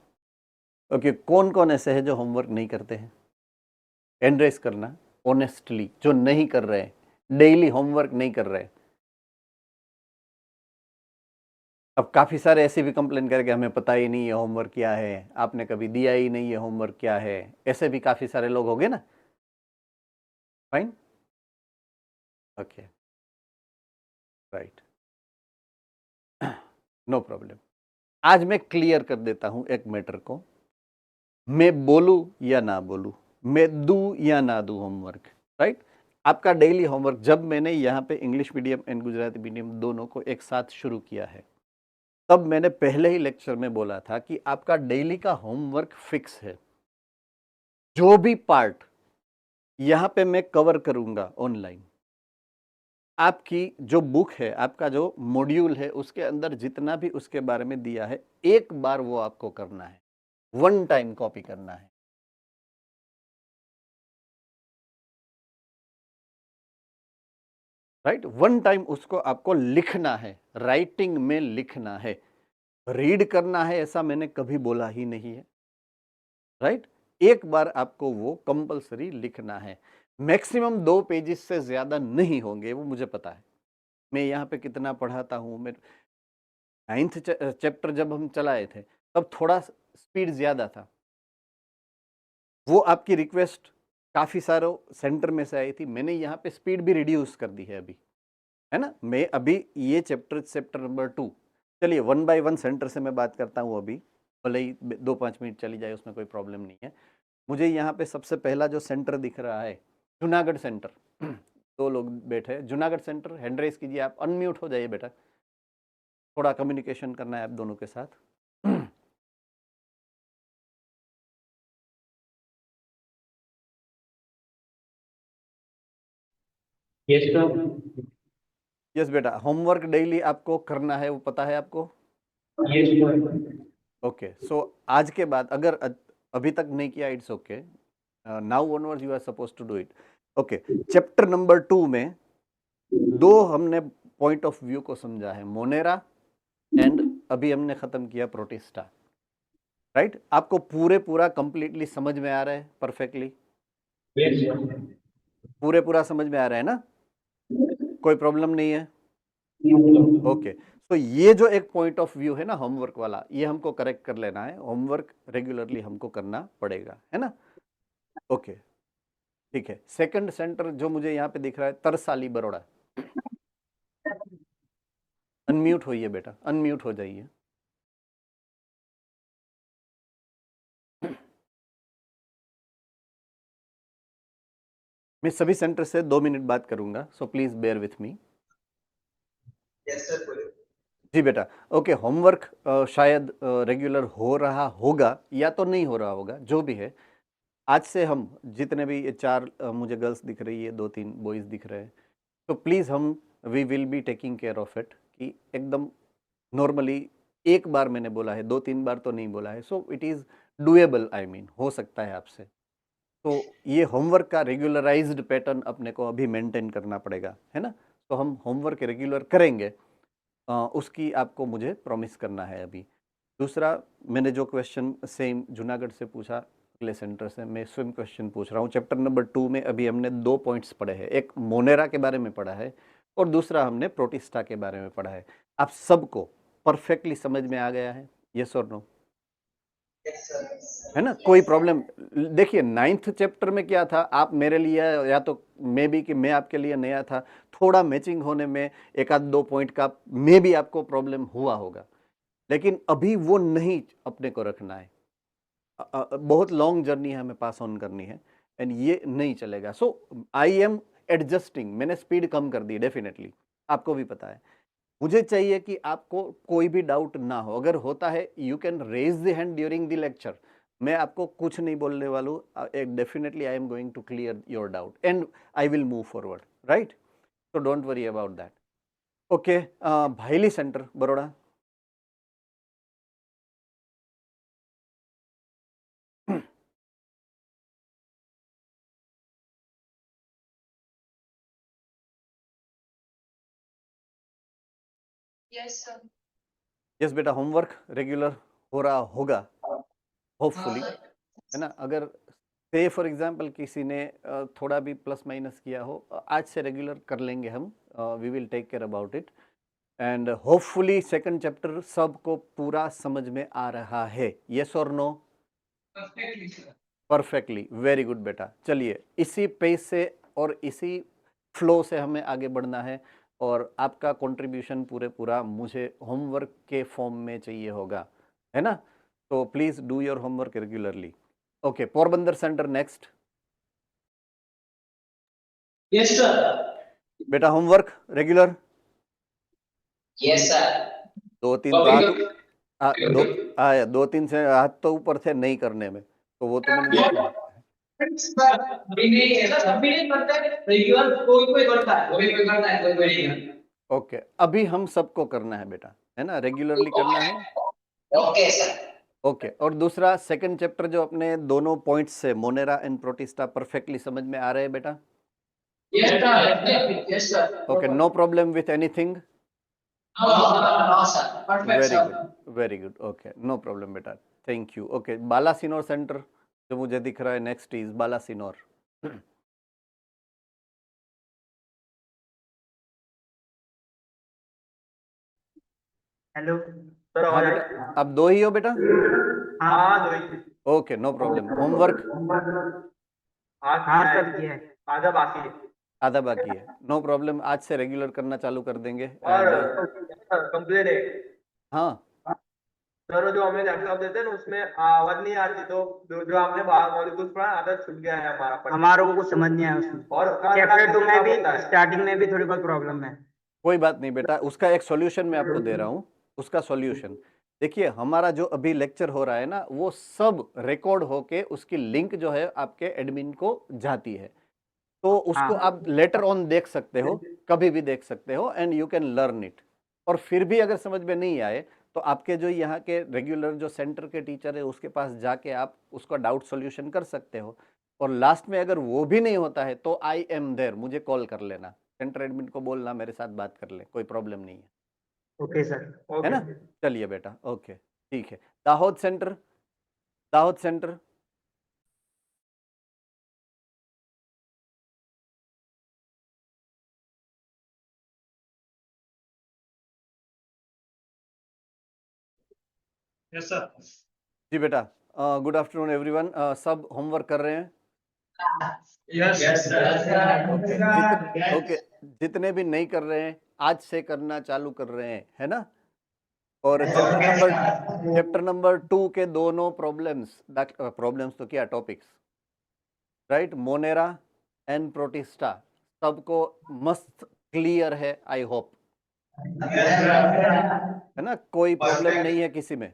ओके, कौन कौन ऐसे है जो होमवर्क नहीं करते हैं? एंड्रेस करना ऑनेस्टली, जो नहीं कर रहे, डेली होमवर्क नहीं कर रहे। अब काफी सारे ऐसे भी कंप्लेन करके हमें पता ही नहीं है होमवर्क क्या है, आपने कभी दिया ही नहीं है होमवर्क क्या है, ऐसे भी काफी सारे लोग होंगे ना। Fine, okay, right, no problem. आज मैं क्लियर कर देता हूं एक मैटर को, मैं बोलूं या ना बोलूं, मैं दूं या ना दूं होमवर्क, राइट। आपका डेली होमवर्क, जब मैंने यहाँ पे English medium and Gujarati medium दोनों को एक साथ शुरू किया है, तब मैंने पहले ही लेक्चर में बोला था कि आपका डेली का होमवर्क फिक्स है। जो भी पार्ट यहाँ पे मैं कवर करूंगा ऑनलाइन, आपकी जो बुक है, आपका जो मॉड्यूल है, उसके अंदर जितना भी उसके बारे में दिया है, एक बार वो आपको करना है, वन टाइम कॉपी करना है, राइट। वन टाइम उसको आपको लिखना है, राइटिंग में लिखना है। रीड करना है ऐसा मैंने कभी बोला ही नहीं है, राइट। एक बार आपको वो कंपलसरी लिखना है। मैक्सिमम 2 पेजेस से ज्यादा नहीं होंगे, वो मुझे पता है। मैं यहाँ पे कितना पढ़ाता हूँ, मैं 9th चैप्टर जब हम चलाए थे तब थोड़ा स्पीड ज्यादा था, वो आपकी रिक्वेस्ट काफी सारे सेंटर में से आई थी, मैंने यहाँ पे स्पीड भी रिड्यूस कर दी है अभी, है ना। मैं अभी ये चैप्टर नंबर 2, चलिए 1 by 1 सेंटर से मैं बात करता हूँ अभी, भले ही 2-5 मिनट चली जाए, उसमें कोई प्रॉब्लम नहीं है। मुझे यहाँ पे सबसे पहला जो सेंटर दिख रहा है, जूनागढ़ सेंटर, 2 लोग बैठे हैं, जूनागढ़ सेंटर, हैंड रेस कीजिए, आप अनम्यूट हो जाइए बेटा, थोड़ा कम्युनिकेशन करना है आप दोनों के साथ। यस बेटा, होमवर्क डेली आपको करना है, वो पता है आपको? ओके, सो आज के बाद अगर अभी तक नहीं किया, it's okay, now onwards you are suppose to do it. Okay, chapter number 2 में 2 हमने पॉइंट ऑफ व्यू को समझा है, मोनेरा एंड अभी हमने खत्म किया प्रोटिस्टा, राइट। आपको पूरा कंप्लीटली समझ में आ रहा है? परफेक्टली पूरा समझ में आ रहा है ना? कोई प्रॉब्लम नहीं है? ओके, तो ये जो एक पॉइंट ऑफ व्यू है ना होमवर्क वाला, ये हमको करेक्ट कर लेना है, होमवर्क रेगुलरली हमको करना पड़ेगा, है ना। ओके, ठीक है। सेकंड सेंटर जो मुझे यहाँ पे दिख रहा है, तरसाली बरोड़ा। अनम्यूट होइए बेटा, अनम्यूट हो जाइए। मैं सभी सेंटर से 2 मिनट बात करूंगा, so please bear with me. Yes sir, बोलिए। जी बेटा, ओके। होमवर्क शायद रेगुलर हो रहा होगा या तो नहीं हो रहा होगा, जो भी है। आज से हम जितने भी ये 4 मुझे गर्ल्स दिख रही है, 2-3 बॉयज़ दिख रहे हैं, तो प्लीज़ हम we will be taking care of it कि एकदम नॉर्मली। एक बार मैंने बोला है, 2-3 बार तो नहीं बोला है, so it is doable, I mean हो सकता है आपसे। तो ये होमवर्क का रेगुलराइज्ड पैटर्न अपने को अभी मेंटेन करना पड़ेगा, है ना? तो हम होमवर्क रेगुलर करेंगे, उसकी आपको मुझे प्रॉमिस करना है अभी। दूसरा, मैंने जो क्वेश्चन सेम जूनागढ़ से पूछा, अगले सेंटर से मैं स्वयं क्वेश्चन पूछ रहा हूँ। चैप्टर नंबर 2 में अभी हमने 2 पॉइंट्स पढ़े हैं, एक मोनेरा के बारे में पढ़ा है और दूसरा हमने प्रोटिस्टा के बारे में पढ़ा है। आप सबको परफेक्टली समझ में आ गया है? यस और नो? Yes sir. है ना? कोई प्रॉब्लम? देखिए 9th चैप्टर में क्या था, आप मेरे लिए या तो मे बी कि मैं आपके लिए नया था, थोड़ा मैचिंग होने में एक आध 2 पॉइंट का मे बी आपको प्रॉब्लम हुआ होगा, लेकिन अभी वो नहीं अपने को रखना है। बहुत लॉन्ग जर्नी है, हमें पास ऑन करनी है एंड ये नहीं चलेगा। सो आई एम एडजस्टिंग, मैंने स्पीड कम कर दी डेफिनेटली, आपको भी पता है। मुझे चाहिए कि आपको कोई भी डाउट ना हो, अगर होता है you can raise the hand during the lecture. मैं आपको कुछ नहीं बोलने वाला हूँ, definitely I am going to clear your doubt and I will move forward, right? So don't worry about that. Okay, Bhaili centre Baroda. Yes sir. Yes बेटा, homework regular हो रहा होगा होपफुली, है ना? अगर से फॉर एग्जांपल किसी ने थोड़ा भी प्लस माइनस किया हो, आज से रेगुलर कर लेंगे हम, we will take care about it and hopefully second chapter सबको पूरा समझ में आ रहा है। यस और no? Perfectly sir. Perfectly, very good बेटा। चलिए इसी पेस से और इसी फ्लो से हमें आगे बढ़ना है और आपका कंट्रीब्यूशन पूरे पूरा मुझे होमवर्क के फॉर्म में चाहिए होगा, है ना? तो please do your homework regularly. Okay, Porbandar centre next. Yes sir. बेटा होमवर्क रेगुलर। Yes, sir. 2-3 तो हाथ 2-3 से हाथ तो ऊपर थे नहीं करने में, तो वो तो मैंने देखे। अभी नहीं है सर, अभी नहीं करता है रेगुलर, कोई कोई करता है, कोई कोई करता है, कोई कोई नहीं करता। ओके, अभी हम सबको करना है बेटा, है ना? रेगुलरली करना है। Okay, sir. ओके, और दूसरा सेकंड चैप्टर जो अपने दोनों पॉइंट्स से मोनेरा एंड प्रोटिस्टा परफेक्टली समझ में आ रहे हैं बेटा? Yes sir, yes sir. Okay, no problem with anything? No sir, perfect very good, sir. Very good. Okay, no problem बेटा, thank you. Okay, Balasinor center जो मुझे दिख रहा है next is Balasinor. Hello sir, हाँ आवाज आ बेटा, रही है? आप दो ही हो बेटा? हाँ, दो ही। Okay, no problem. होमवर्क हाँ सर, किया है, आधा बाकी है। आधा बाकी है, नो प्रॉब्लम, आज से रेगुलर करना चालू कर देंगे और एंड कंप्लेन है हाँ सर, जो हमें लैपटॉप देते हैं ना, उसमें आवाज नहीं आती, तो जो हमने बाहर मॉलिक्यूल्स पढ़ा, आदत छूट गया है हमारा। हमारों को कुछ समझ नहीं आया उसमें। और चैप्टर 2 में भी स्टार्टिंग में भी थोड़ी बहुत प्रॉब्लम है। कोई बात नहीं बेटा, उसका एक सॉल्यूशन मैं आपको दे रहा हूँ। उसका सॉल्यूशन देखिए, हमारा जो अभी लेक्चर हो रहा है ना, वो सब रिकॉर्ड होके उसकी लिंक जो है आपके एडमिन को जाती है, तो उसको हाँ। आप लेटर ऑन देख सकते हो, कभी भी देख सकते हो and you can learn it. और फिर भी अगर समझ में नहीं आए तो आपके जो यहाँ के रेगुलर जो सेंटर के टीचर है उसके पास जाके आप उसका डाउट सॉल्यूशन कर सकते हो। और लास्ट में अगर वो भी नहीं होता है तो आई एम देयर, मुझे कॉल कर लेना, सेंटर एडमिन को बोलना मेरे साथ बात कर ले, कोई प्रॉब्लम नहीं है, ओके सर। है ना? चलिए बेटा, ओके ठीक है। Dahod center, Dahod center. Yes sir. जी बेटा, गुड आफ्टरनून एवरीवन। सब होमवर्क कर रहे हैं? Yes, ओके, जितने भी नहीं कर रहे हैं आज से करना चालू कर रहे हैं, है ना? और चैप्टर नंबर 2 के दोनों प्रॉब्लम्स तो क्या topics, right? Monera and protista सबको मस्त क्लियर है, आई होप, है ना? कोई प्रॉब्लम नहीं है किसी में?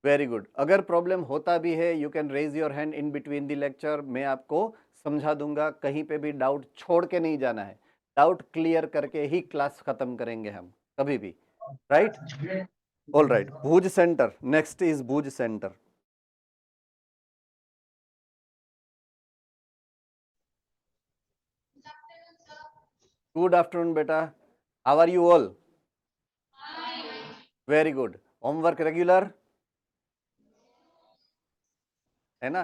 Very good. अगर प्रॉब्लम होता भी है you can raise your hand in between the lecture, मैं आपको समझा दूंगा, कहीं पे भी डाउट छोड़ के नहीं जाना है, डाउट क्लियर करके ही क्लास खत्म करेंगे हम कभी भी, right? All right, Bhuj center, next is Bhuj center. Good afternoon बेटा, how are you all? Very good. Homework regular है ना?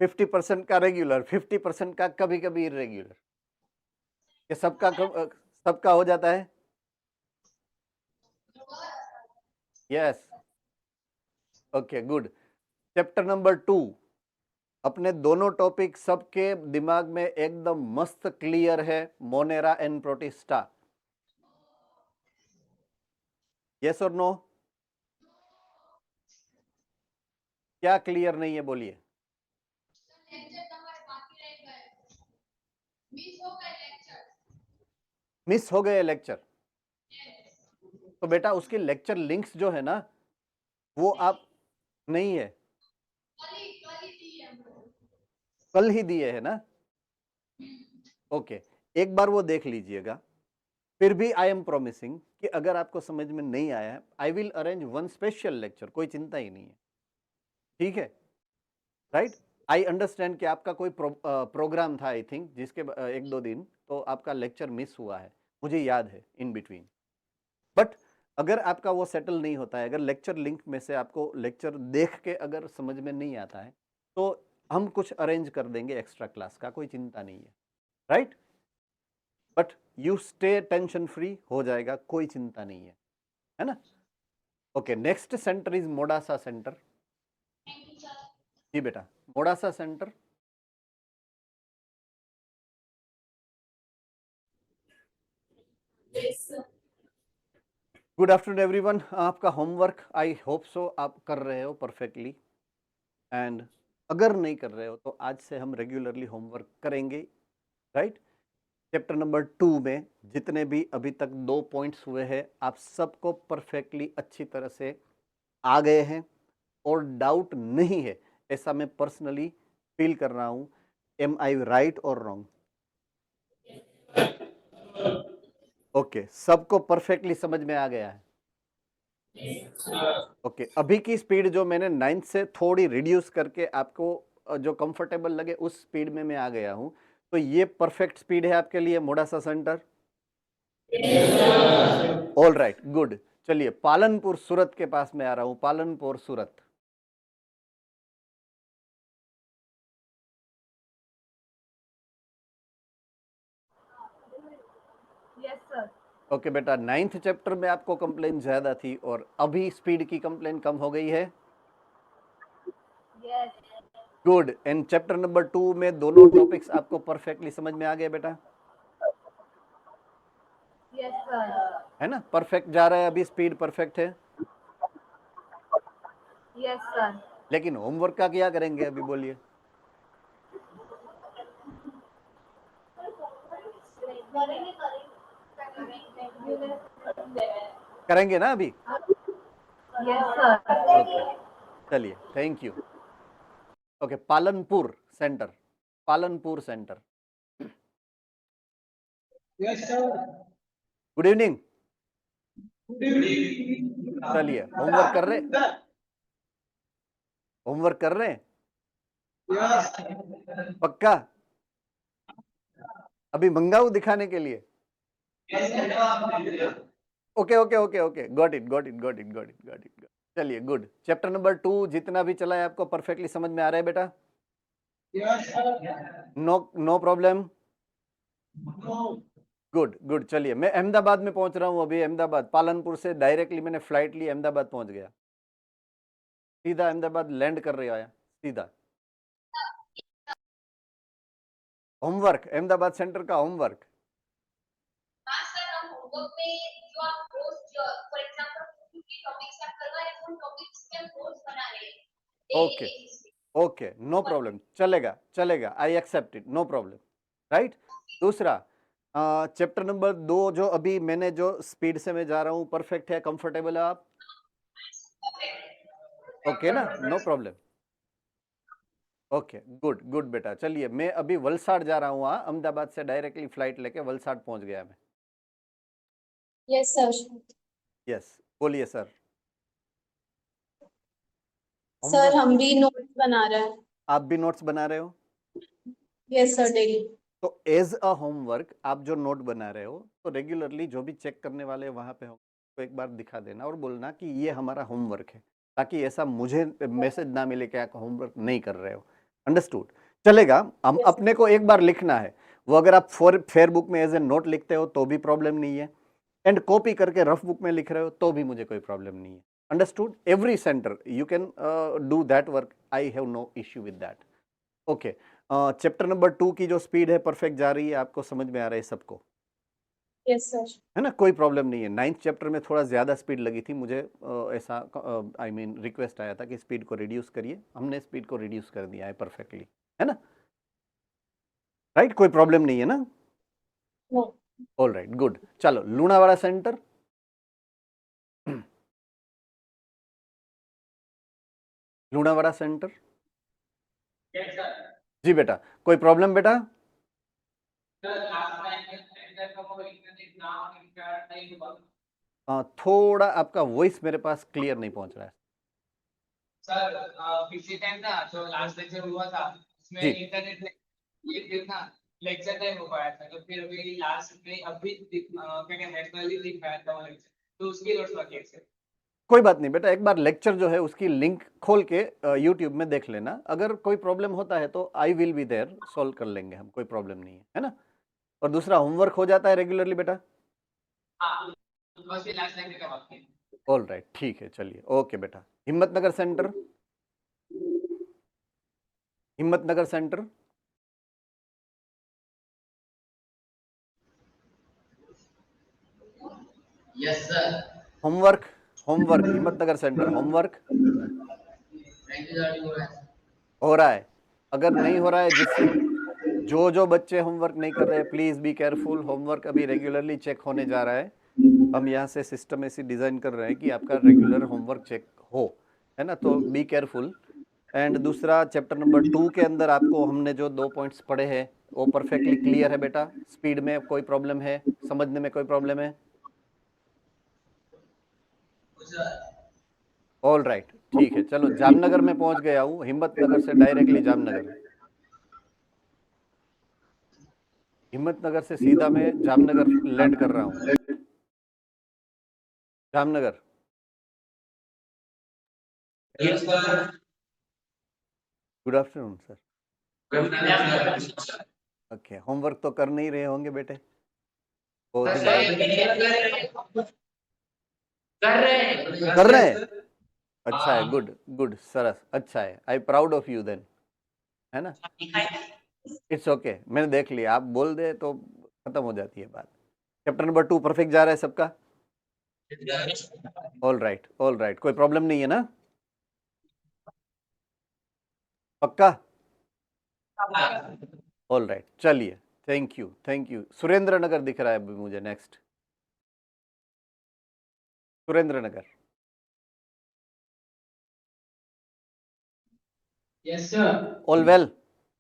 50% का रेगुलर, 50% का कभी कभी इरेग्युलर, ये सबका हो जाता है? Yes, okay good. Chapter number 2, अपने दोनों टॉपिक सबके दिमाग में एकदम मस्त क्लियर है, मोनेरा एंड प्रोटिस्टा, यस और नो? क्या क्लियर नहीं है बोलिए? मिस हो गए लेक्चर? तो बेटा उसके लेक्चर लिंक्स जो है ना वो आप नहीं है, कल ही दिए है ना? ओके, एक बार वो देख लीजिएगा। फिर भी आई एम प्रोमिसिंग कि अगर आपको समझ में नहीं आया है I will arrange one special lecture, कोई चिंता ही नहीं है, ठीक है? राइट, आई अंडरस्टैंड कि आपका कोई प्रोग्राम था आई थिंक जिसके 1-2 दिन तो आपका लेक्चर मिस हुआ है, मुझे याद है इन बिटवीन। बट अगर आपका वो सेटल नहीं होता है, अगर लेक्चर लिंक में से आपको लेक्चर देख के अगर समझ में नहीं आता है तो हम कुछ अरेंज कर देंगे एक्स्ट्रा क्लास का, कोई चिंता नहीं है, right? But you stay tension free, हो जाएगा, कोई चिंता नहीं है ना? Okay, next center is Modasa center. जी बेटा, Modasa centre. Good afternoon everyone. आपका होमवर्क आई होप सो आप कर रहे हो परफेक्टली, एंड अगर नहीं कर रहे हो तो आज से हम रेगुलरली होमवर्क करेंगे, राइट? चैप्टर नंबर 2 में जितने भी अभी तक 2 पॉइंट्स हुए हैं आप सबको परफेक्टली अच्छी तरह से आ गए हैं और डाउट नहीं है, ऐसा मैं पर्सनली फील कर रहा हूं। एम आई राइट और रॉन्ग? ओके, सबको परफेक्टली समझ में आ गया है? ओके, अभी की स्पीड जो मैंने 9th से थोड़ी रिड्यूस करके आपको जो कंफर्टेबल लगे उस स्पीड में मैं आ गया हूं, तो ये परफेक्ट स्पीड है आपके लिए Modasa center? All right, good. चलिए पालनपुर सूरत के पास में आ रहा हूं, Palanpur Surat. Yes sir. Okay बेटा, 9th चैप्टर में आपको कंप्लेन ज्यादा थी और अभी स्पीड की कंप्लेन कम हो गई है? Yes. Good. And chapter number 2 में दोनों टॉपिक्स आपको परफेक्टली समझ में आ गए बेटा? Yes sir. है ना? परफेक्ट जा रहा है, अभी स्पीड परफेक्ट है। Yes sir. लेकिन होमवर्क का क्या करेंगे अभी बोलिए? करेंगे ना अभी? Yes sir. ओके, चलिए, thank you. Okay, Palanpur centre, Palanpur centre. Yes sir. Good evening. चलिए, होमवर्क कर रहे? होमवर्क कर रहे हैं? यस। पक्का? अभी मंगाऊ दिखाने के लिए? Okay okay okay okay, got it got it got it got it got it. चलिए, गुड। चैप्टर नंबर 2 जितना भी चला है आपको परफेक्टली समझ में आ रहा है बेटा? Yes sir. No problem? Good good. चलिए, मैं अहमदाबाद में पहुंच रहा हूं अभी। अहमदाबाद, पालनपुर से डायरेक्टली मैंने फ्लाइट ली, अहमदाबाद पहुंच गया, सीधा अहमदाबाद लैंड कर रहा है सीधा। होमवर्क, अहमदाबाद सेंटर का होमवर्क। हाँ सर, हम होमवर्क में जो आप रोज फॉर एग्जांपल की टॉपिक्स आप करवा रहे हैं उन टॉपिक्स के हम रोज बना रहे हैं ओके ओके, नो प्रॉब्लम, चलेगा चलेगा, I accept it, no problem, right. दूसरा चैप्टर नंबर 2 जो अभी मैंने जो स्पीड से मैं जा रहा हूँ, परफेक्ट है, कंफर्टेबल है आप? ओके ना, no problem. Okay good good बेटा। चलिए मैं अभी वलसाड जा रहा हूँ, अहमदाबाद से डायरेक्टली फ्लाइट लेके वलसाड पहुंच गया मैं। Yes sir. यस बोलिए सर। सर हम भी नोट्स बना रहे हैं। आप भी नोट्स बना रहे हो? Yes sir, daily. तो एज अ होमवर्क आप जो नोट बना रहे हो तो रेगुलरली जो भी चेक करने वाले वहां पे हो तो एक बार दिखा देना और बोलना कि ये हमारा होमवर्क है, ताकि ऐसा मुझे मैसेज ना मिले कि आप होमवर्क नहीं कर रहे हो। अंडरस्टूड? चलेगा। हम Yes, sir. अपने को एक बार लिखना है, वो अगर आप फेयर बुक में एज ए नोट लिखते हो तो भी प्रॉब्लम नहीं है, एंड कॉपी करके रफ बुक में लिख रहे हो तो भी मुझे कोई प्रॉब्लम नहीं है। Understood? Every centre you can do that work, I have no issue with that. Okay, chapter number 2 की जो स्पीड है परफेक्ट जा रही है, आपको समझ में आ रहा है सबको? Yes sir. है ना, कोई प्रॉब्लम नहीं है। 9th चैप्टर में थोड़ा ज़्यादा स्पीड लगी थी मुझे, ऐसा आई मीन रिक्वेस्ट आया था कि स्पीड को रिड्यूस करिए, हमने स्पीड को रिड्यूस कर दिया है परफेक्टली, है ना? राइट, कोई प्रॉब्लम नहीं है ना? नो। All right good. चलो लूणावाड़ा सेंटर। लूणावाड़ा सेंटर जी बेटा, कोई प्रॉब्लम बेटा? थोड़ा आपका वॉइस मेरे पास क्लियर नहीं पहुंच रहा है। सर पिछले टाइम ना जो लास्ट लेक्चर हुआ था उसमें जी। इंटरनेट ये फिर ना लेक्चर टाइम हो पाया था, तो फिर अभी लास्ट में अभी क्या नेशनली दिखाया था वो लेक्चर, तो उसकी नोट्स बाकी है सर। कोई बात नहीं बेटा, एक बार लेक्चर जो है उसकी लिंक खोल के यूट्यूब में देख लेना, अगर कोई प्रॉब्लम होता है तो I will be there, solve कर लेंगे हम, कोई प्रॉब्लम नहीं है ना? और दूसरा होमवर्क हो जाता है रेगुलरली बेटा? हाँ, बस ये लास्ट लेक्चर का बाकी है। ऑल राइट, ठीक है, चलिए ओके बेटा। Himmatnagar centre, Himmatnagar centre. Yes, sir. Homework, homework Himmatnagar centre, homework Thank you, sir. हो रहा है? अगर नहीं हो रहा है, जिससे जो बच्चे होमवर्क नहीं कर रहे प्लीज बी केयरफुल, होमवर्क अभी रेगुलरली चेक होने जा रहा है। हम यहाँ से सिस्टम ऐसी डिजाइन कर रहे हैं कि आपका रेगुलर होमवर्क चेक हो, है ना? तो बी केयरफुल। एंड दूसरा चैप्टर नंबर 2 के अंदर आपको हमने जो 2 पॉइंट्स पढ़े हैं वो परफेक्टली क्लियर है बेटा? स्पीड में कोई प्रॉब्लम है, समझने में कोई प्रॉब्लम है? ऑल राइट, ठीक है। चलो जामनगर में पहुंच गया हूँ, हिम्मतनगर से डायरेक्टली जामनगर, हिम्मतनगर से सीधा मैं जामनगर लैंड कर रहा हूँ। Jamnagar, good afternoon sir. Okay, homework तो कर नहीं रहे होंगे बेटे? बहुत दिन कर रहे हैं? अच्छा है, गुड गुड, सरस, अच्छा है, I proud of you then, है ना? इट्स ओके, मैंने देख लिया, आप बोल दे तो खत्म हो जाती है बात। चैप्टर नंबर 2 परफेक्ट जा रहा है सबका? ऑल राइट, कोई प्रॉब्लम नहीं है ना? पक्का? ऑल राइट, चलिए, थैंक यू। सुरेंद्र नगर दिख रहा है अभी मुझे, next Surendranagar. Yes, sir. All well?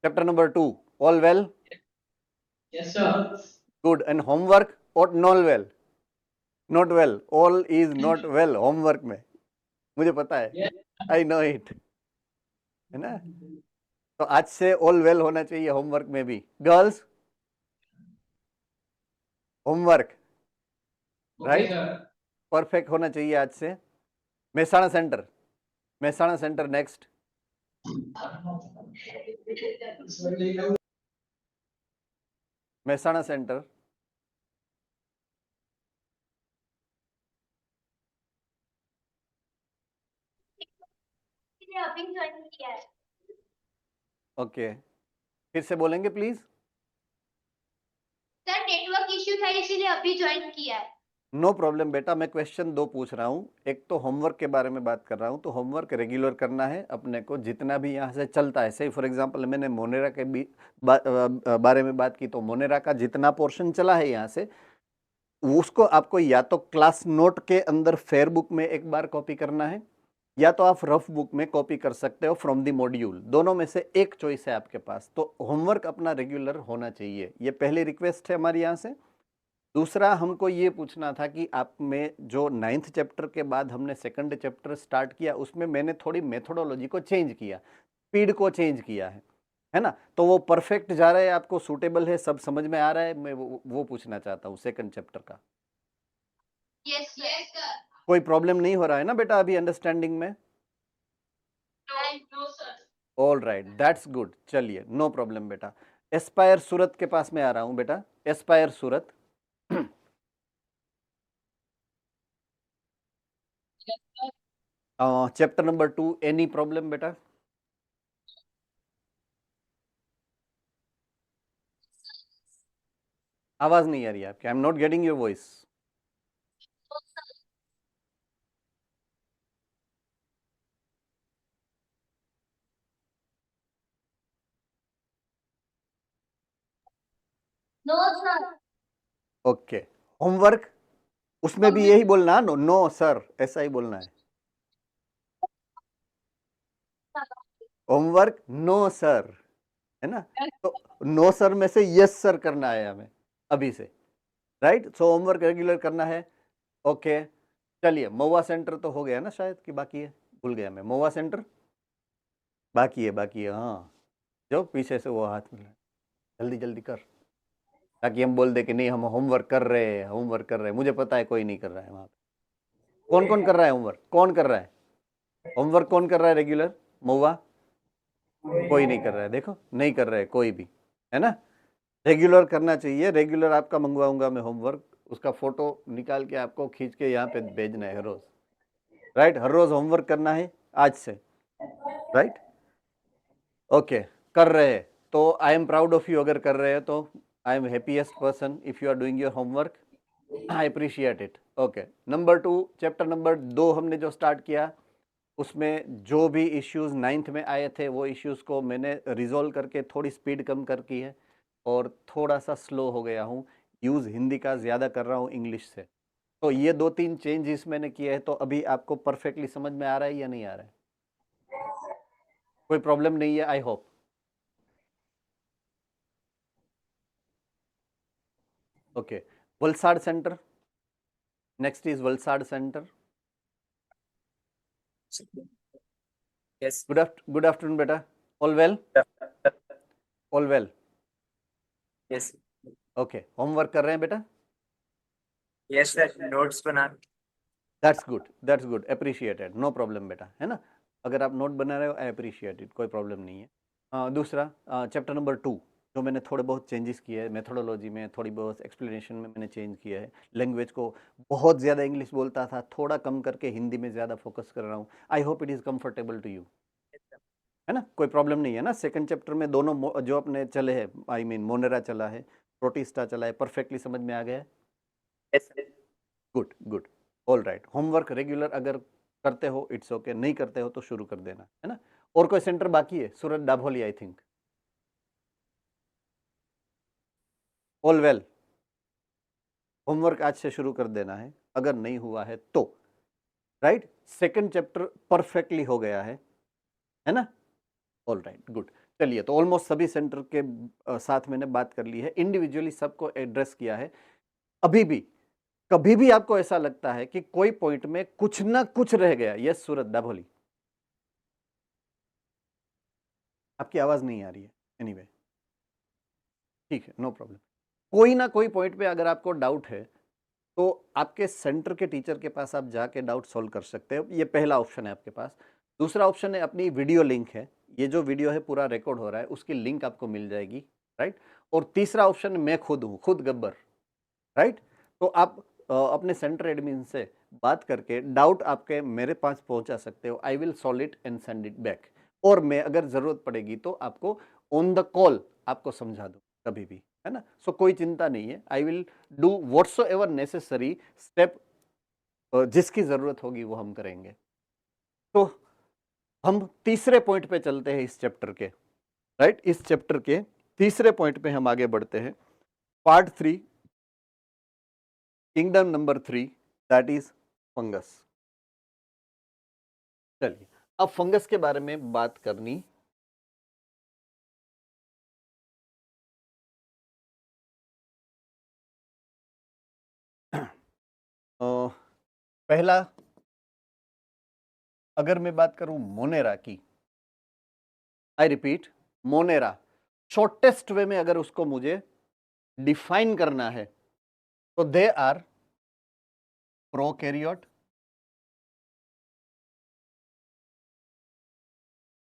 Chapter number 2 all well? Yes, sir. Good. And homework और not well? Not well, all is not well homework में, मुझे पता है, आई नो इट, है ना? तो आज से ऑल वेल होना चाहिए होमवर्क में भी। गर्ल्स, होमवर्क राइट परफेक्ट होना चाहिए आज से। Mehsana centre, Mehsana centre next. Mehsana centre, अभी ज्वाइन किया है। ओके, फिर से बोलेंगे प्लीज? सर नेटवर्क इश्यू था इसीलिए अभी ज्वाइन किया है। नो प्रॉब्लम बेटा, मैं क्वेश्चन 2 पूछ रहा हूँ। एक तो होमवर्क के बारे में बात कर रहा हूँ, तो होमवर्क रेगुलर करना है अपने को, जितना भी यहाँ से चलता है। से फॉर एग्जांपल मैंने मोनेरा के बारे में बात की, तो मोनेरा का जितना पोर्शन चला है यहाँ से, उसको आपको या तो क्लास नोट के अंदर फेयर बुक में एक बार कॉपी करना है, या तो आप रफ बुक में कॉपी कर सकते हो फ्रॉम द मॉड्यूल। दोनों में से एक चॉइस है आपके पास। तो होमवर्क अपना रेगुलर होना चाहिए, ये पहली रिक्वेस्ट है हमारी यहाँ से। दूसरा, हमको ये पूछना था कि आप में जो 9th चैप्टर के बाद हमने 2nd चैप्टर स्टार्ट किया, उसमें मैंने थोड़ी मेथोडोलॉजी को चेंज किया, स्पीड को चेंज किया है ना? तो वो परफेक्ट जा रहा है, आपको सूटेबल है, सब समझ में आ रहा है? मैं वो पूछना चाहता हूँ 2nd चैप्टर का। Yes sir. कोई प्रॉब्लम नहीं हो रहा है ना बेटा अभी अंडरस्टैंडिंग में? No sir. All right, that's good. चलिए, नो प्रॉब्लम बेटा। एस्पायर सूरत के पास में आ रहा हूँ बेटा। Aspire Surat, chapter number 2, any problem बेटा? आवाज नहीं आ रही है आपकी, I am not getting your voice. No sir. Okay, homework उसमें भी यही बोलना, नो नो सर, ऐसा ही बोलना है। होमवर्क नो सर, है ना? तो नो सर में से यस सर करना है हमें अभी से, राइट? सो होमवर्क रेगुलर करना है। ओके, चलिए, महुआ सेंटर तो हो गया ना शायद, कि बाकी है? भूल गया मैं। महुआ सेंटर बाकी है, हाँ। जो पीछे से वो हाथ मिला, जल्दी जल्दी कर, ताकि हम बोल दे कि नहीं हम होमवर्क कर रहे हैं। मुझे पता है कोई नहीं कर रहा है वहाँ पे। कौन कौन कर रहा है होमवर्क? कौन कर रहा है होमवर्क? कौन कर रहा है रेगुलर? महुआ? कोई नहीं कर रहा है, देखो, नहीं कर रहा है कोई भी, है ना? रेगुलर करना चाहिए। रेगुलर आपका मंगवाऊंगा मैं होमवर्क, उसका फोटो निकाल के आपको खींच के यहाँ पे भेजना है हर रोज, राइट? हर रोज होमवर्क करना है आज से, राइट? ओके, कर रहे हैं तो I am proud of you. अगर कर रहे हैं तो I am happiest person if you are doing your homework, I appreciate it. Okay, number 2, chapter number 2 हमने जो स्टार्ट किया, उसमें जो भी इश्यूज 9th में आए थे, वो इश्यूज को मैंने रिजोल्व करके थोड़ी स्पीड कम कर की है, और थोड़ा सा स्लो हो गया हूँ। यूज़ हिंदी का ज़्यादा कर रहा हूँ इंग्लिश से। तो ये 2-3 चेंजेस मैंने किए हैं। तो अभी आपको परफेक्टली समझ में आ रहा है या नहीं आ रहा है? कोई प्रॉब्लम नहीं है, I hope. Okay, Valsad center, next is Valsad center. Yes. Good afternoon बेटा, all well? All well, Yes. Okay. Homework कर रहे हैं बेटा? Yes sir. Notes बना. That's good, appreciated, no problem बेटा, है ना? अगर आप नोट बना रहे हो, आई अप्रिशिएट इट, कोई प्रॉब्लम नहीं है। दूसरा, चैप्टर नंबर 2 जो मैंने थोड़े बहुत चेंजेस किए हैं, मेथोडोलॉजी में थोड़ी बहुत, एक्सप्लेनेशन में मैंने चेंज किया है। लैंग्वेज को बहुत ज़्यादा इंग्लिश बोलता था, थोड़ा कम करके हिंदी में ज़्यादा फोकस कर रहा हूँ। I hope it is comfortable to you, है ना? कोई प्रॉब्लम नहीं है ना? 2nd चैप्टर में दोनों जो अपने चले हैं, आई मीन मोनेरा चला है, प्रोटिस्टा चला है, परफेक्टली समझ में आ गया है? Yes sir. Good, all right. Homework regular अगर करते हो इट्स ओके, नहीं करते हो तो शुरू कर देना, है ना? और कोई सेंटर बाकी है? Surat Dabholi, I think. All well, homework आज से शुरू कर देना है अगर नहीं हुआ है तो, राइट? 2nd चैप्टर परफेक्टली हो गया है ना? All right, good. चलिए, तो ऑलमोस्ट सभी सेंटर के साथ मैंने बात कर ली है, इंडिविजुअली सबको एड्रेस किया है। अभी भी कभी भी आपको ऐसा लगता है कि कोई पॉइंट में कुछ ना कुछ रह गया, यस सूरत दाभोली, आपकी आवाज नहीं आ रही है, एनीवे, ठीक है, नो प्रॉब्लम। कोई ना कोई पॉइंट पे अगर आपको डाउट है तो आपके सेंटर के टीचर के पास आप जाके डाउट सॉल्व कर सकते हो। ये पहला ऑप्शन है आपके पास। दूसरा ऑप्शन है, अपनी वीडियो लिंक है, ये जो वीडियो है पूरा रिकॉर्ड हो रहा है, उसकी लिंक आपको मिल जाएगी, राइट? और तीसरा ऑप्शन मैं खुद हूँ, खुद गब्बर, राइट? तो आप अपने सेंटर एडमिन से बात करके डाउट आपके मेरे पास पहुंचा सकते हो। I will solve it and send it back, और मैं अगर ज़रूरत पड़ेगी तो आपको ऑन द कॉल आपको समझा दूँ कभी भी, है ना. सो कोई चिंता नहीं है. I will do whatsoever necessary step, जिसकी जरूरत होगी वो हम करेंगे. तो हम तीसरे पॉइंट पे चलते हैं इस चैप्टर के. राइट, इस चैप्टर के तीसरे पॉइंट पे हम आगे बढ़ते हैं. Part 3, kingdom number 3, that is fungus. चलिए, अब फंगस के बारे में बात करनी. पहला, अगर मैं बात करूं मोनेरा की, आई रिपीट, मोनेरा, शॉर्टेस्ट वे में अगर उसको मुझे डिफाइन करना है तो दे आर प्रोकैरियोट,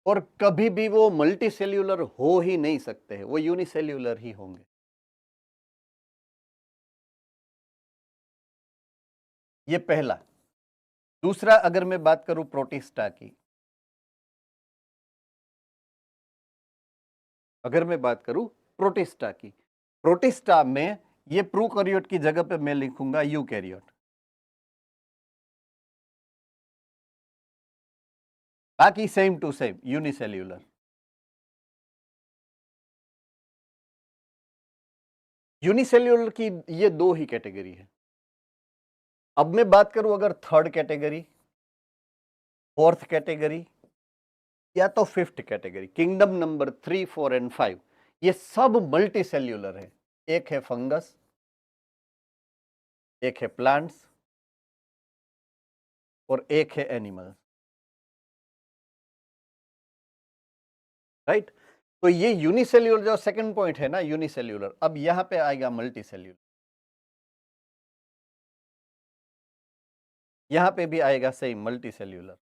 और कभी भी वो मल्टीसेल्यूलर हो ही नहीं सकते हैं, वो यूनिसेल्यूलर ही होंगे. ये पहला. दूसरा, अगर मैं बात करूं प्रोटिस्टा की, अगर मैं बात करूं प्रोटिस्टा की, प्रोटिस्टा में ये प्रोकैरियोट की जगह पे मैं लिखूंगा यूकैरियोट. बाकी same to same unicellular. Unicellular की ये दो ही कैटेगरी है. अब मैं बात करूं अगर थर्ड कैटेगरी, फोर्थ कैटेगरी या तो fifth category, kingdom number 3, 4 and 5, ये सब मल्टी सेल्यूलर है. एक है फंगस, एक है प्लांट्स और एक है एनिमल्स. राइट, तो ये यूनिसेल्यूलर जो सेकंड पॉइंट है ना, यूनिसेल्यूलर. अब यहां पे आएगा मल्टी सेल्यूलर, यहां पे भी आएगा सही मल्टी सेल्यूलर,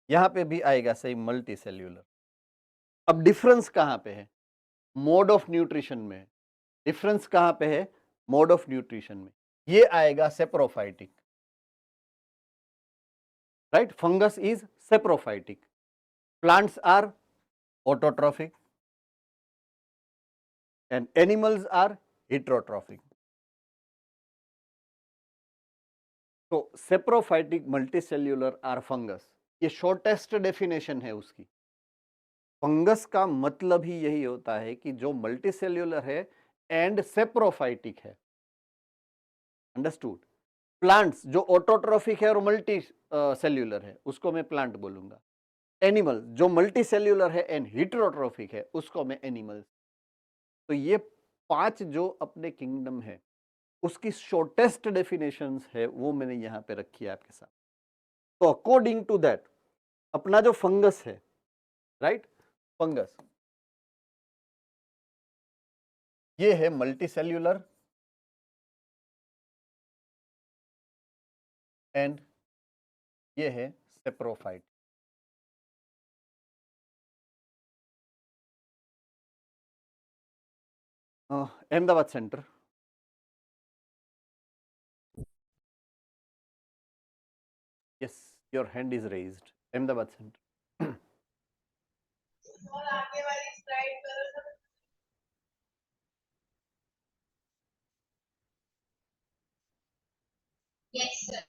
यहां पे भी आएगा सही मल्टी सेल्यूलर. अब डिफरेंस कहां पे है? मोड ऑफ न्यूट्रिशन में. डिफरेंस कहां पे है? मोड ऑफ न्यूट्रिशन में. ये आएगा saprophytic. Right, fungus is saprophytic, plants are autotrophic and animals are heterotrophic. तो सेप्रोफाइटिक, मल्टीसेल्यूलर आर फंगस, ये शॉर्टेस्ट डेफिनेशन है उसकी. फंगस का मतलब ही यही होता है कि जो मल्टीसेल्यूलर है एंड सेप्रोफाइटिक है. अंडरस्टूड. प्लांट्स जो ऑटोट्रॉफिक है और मल्टी सेल्यूलर है उसको मैं प्लांट बोलूंगा. एनिमल जो मल्टी सेल्यूलर है एंड हिटेरोट्रॉफिक है उसको मैं एनिमल्स. तो ये 5 जो अपने किंगडम है उसकी शॉर्टेस्ट डेफिनेशंस है वो मैंने यहां पे रखी है आपके साथ. तो अकॉर्डिंग टू दैट अपना जो फंगस है, राइट, फंगस ये है मल्टी सेल्यूलर एंड ये है saprophyte. Ahmedabad centre. Yes, your hand is raised. Ahmedabad Center. और आगे वाली स्लाइड करो सर. Yes, sir.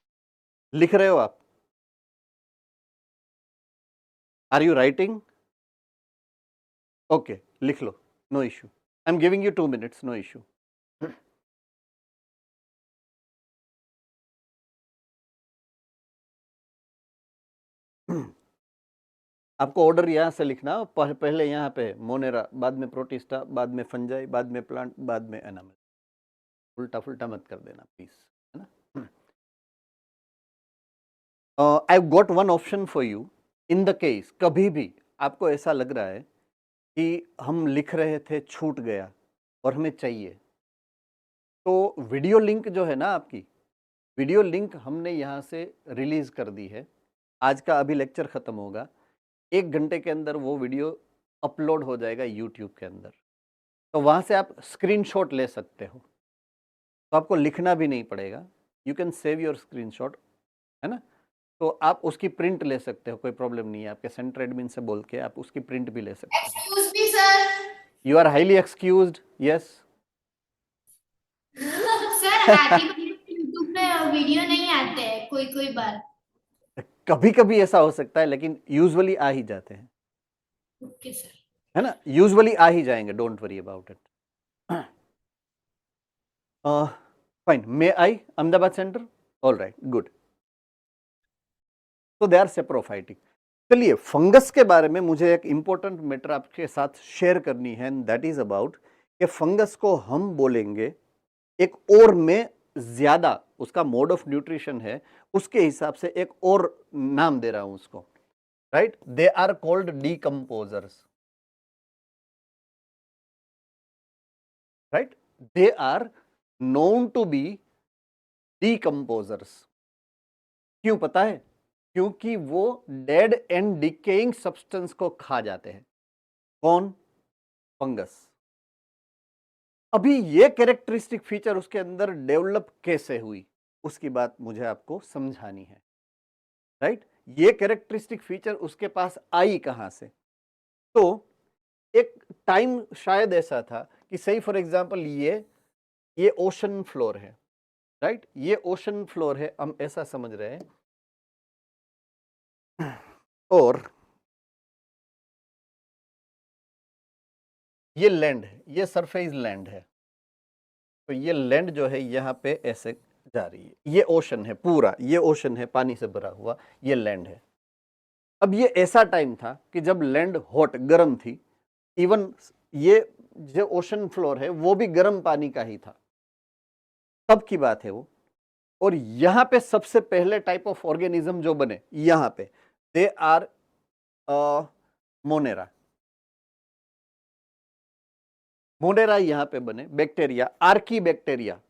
लिख रहे हो आप? Are you writing? Okay, लिख लो. No issue. I'm giving you 2 minutes. No issue. आपको ऑर्डर यहाँ से लिखना. पहले यहाँ पे मोनेरा, बाद में प्रोटिस्टा, बाद में फंजाई, बाद में प्लांट, बाद में एनिमल. उल्टा फुल्टा मत कर देना प्लीज, है ना. I got one option for you. In the case कभी भी आपको ऐसा लग रहा है कि हम लिख रहे थे छूट गया और हमें चाहिए, तो वीडियो लिंक जो है ना आपकी, वीडियो लिंक हमने यहाँ से रिलीज कर दी है. आज का अभी लेक्चर खत्म होगा, 1 घंटे के अंदर वो वीडियो अपलोड हो जाएगा यूट्यूब के अंदर. तो वहाँ से आप स्क्रीनशॉट ले सकते हो, तो आपको लिखना भी नहीं पड़ेगा. You can save your screenshot, है ना. तो आप उसकी प्रिंट ले सकते हो, कोई प्रॉब्लम नहीं है. आपके सेंटर एडमिन से बोल के आप उसकी प्रिंट भी ले सकते हो. Excuse me, sir. You are highly excused. Yes. Sir happy YouTube पे वीडियो नहीं आते हैं कोई कोई बार. कभी कभी ऐसा हो सकता है, लेकिन यूजुअली आ ही जाते हैं, ओके सर. है ना. यूजुअली आ ही जाएंगे, don't worry about it. Fine. May I Ahmedabad centre. All right, good. तो दे आर सेप्रोफाइटिक. चलिए, फंगस के बारे में मुझे एक इंपॉर्टेंट मैटर आपके साथ शेयर करनी है, दैट इज अबाउट कि फंगस को हम बोलेंगे एक और में ज्यादा, उसका मोड ऑफ न्यूट्रिशन है, उसके हिसाब से एक और नाम दे रहा हूं उसको. Right. They are called decomposers. Right. They are known to be decomposers. क्यों पता है? क्योंकि वो डेड एंड डिकेइंग सब्सटेंस को खा जाते हैं. कौन? फंगस. अभी ये कैरेक्टरिस्टिक फीचर उसके अंदर डेवलप कैसे हुई, उसकी बात मुझे आपको समझानी है. राइट. ये कैरेक्टरिस्टिक फीचर उसके पास आई कहां से? तो एक टाइम शायद ऐसा था कि सही फॉर एग्जांपल ये ओशन फ्लोर है. राइट. ये ओशन फ्लोर है, हम ऐसा समझ रहे हैं, और ये लैंड है, ये सरफेस लैंड है. तो ये लैंड जो है यहां पे ऐसे जा रही है. ये ओशन है, पूरा ये ओशन है, पानी से भरा हुआ, ये लैंड है. अब ये ऐसा टाइम था कि जब लैंड हॉट, गर्म थी. इवन ये जो ओशन फ्लोर है वो भी गर्म पानी का ही था, तब की बात है वो. और यहां पे सबसे पहले टाइप ऑफ ऑर्गेनिज्म जो बने यहां पे, दे आर मोनेरा. मोनेरा यहां पे बने. Bacteria, Archie bacteria.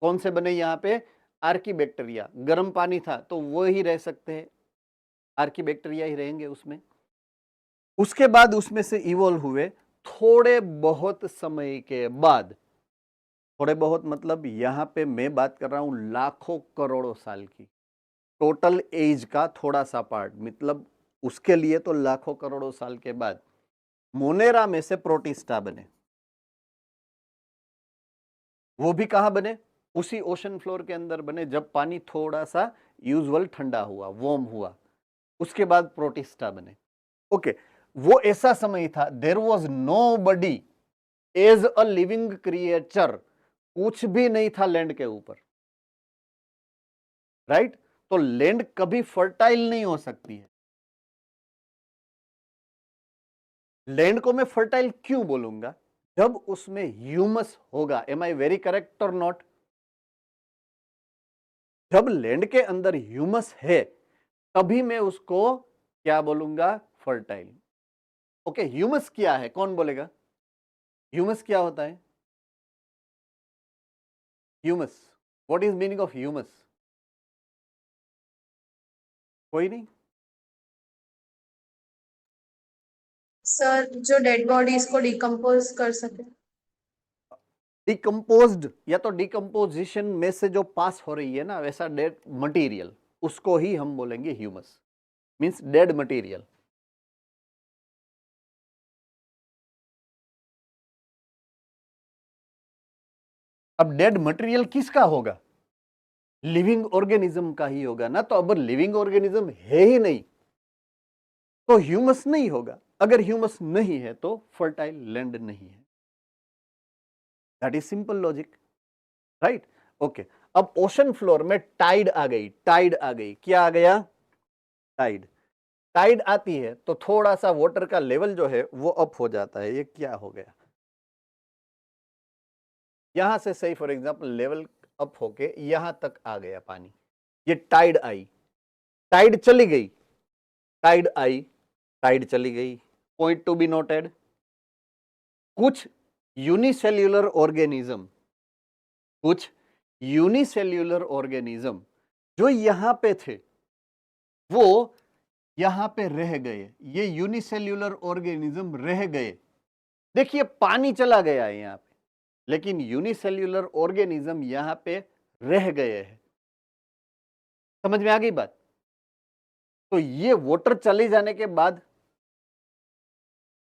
कौन से बने यहां पे? Archie bacteria. गर्म पानी था तो वो ही रह सकते हैं, आर्की बैक्टीरिया ही रहेंगे उसमें. उसके बाद उसमें से इवॉल्व हुए थोड़े बहुत समय के बाद. थोड़े बहुत मतलब यहां पे मैं बात कर रहा हूं लाखों करोड़ों साल की. टोटल एज का थोड़ा सा पार्ट, मतलब उसके लिए तो लाखों करोड़ों साल के बाद मोनेरा में से प्रोटिस्टा बने. वो भी कहां बने? उसी ओशन फ्लोर के अंदर बने, जब पानी थोड़ा सा यूजुअल ठंडा हुआ, वार्म हुआ, उसके बाद प्रोटिस्टा बने. ओके. वो ऐसा समय था, there was nobody as a living creature. कुछ भी नहीं था लैंड के ऊपर. राइट. तो लैंड कभी फर्टाइल नहीं हो सकती है. लैंड को मैं फर्टाइल क्यों बोलूंगा? जब उसमें ह्यूमस होगा. एम आई वेरी करेक्ट और नॉट? जब लैंड के अंदर ह्यूमस है तभी मैं उसको क्या बोलूंगा? फर्टाइल. ओके. ह्यूमस क्या है, कौन बोलेगा? ह्यूमस क्या होता है? Humus, what is meaning of humus? कोई नहीं? सर जो डेड बॉडीज को डिकम्पोज कर सके. डिकम्पोज्ड या तो डिकम्पोजिशन में से जो पास हो रही है ना, वैसा डेड मटेरियल, उसको ही हम बोलेंगे ह्यूमस. Means dead material. अब डेड मटेरियल किसका होगा? लिविंग ऑर्गेनिज्म का ही होगा ना. तो अब लिविंग ऑर्गेनिज्म है ही नहीं तो ह्यूमस नहीं होगा. अगर ह्यूमस नहीं है तो फर्टाइल लैंड नहीं है. That is simple logic. Right. Okay. अब ओशन फ्लोर में टाइड आ गई. टाइड आ गई. क्या आ गया? टाइड. टाइड आती है तो थोड़ा सा वाटर का लेवल जो है वो अप हो जाता है. ये क्या हो गया? यहां से सही फॉर एग्जांपल लेवल अप होके यहां तक आ गया पानी. ये टाइड आई. टाइड चली गई. टाइड आई, टाइड चली गई. Point to be noted. कुछ यूनिसेल्यूलर ऑर्गेनिज्म, कुछ यूनिसेल्यूलर ऑर्गेनिज्म जो यहां पे थे वो यहां पे रह गए. ये यूनिसेल्यूलर ऑर्गेनिज्म रह गए. देखिए पानी चला गया है यहां पे, लेकिन यूनिसेल्यूलर ऑर्गेनिज्म यहां पे रह गए हैं. समझ में आ गई बात? तो ये वाटर चले जाने के बाद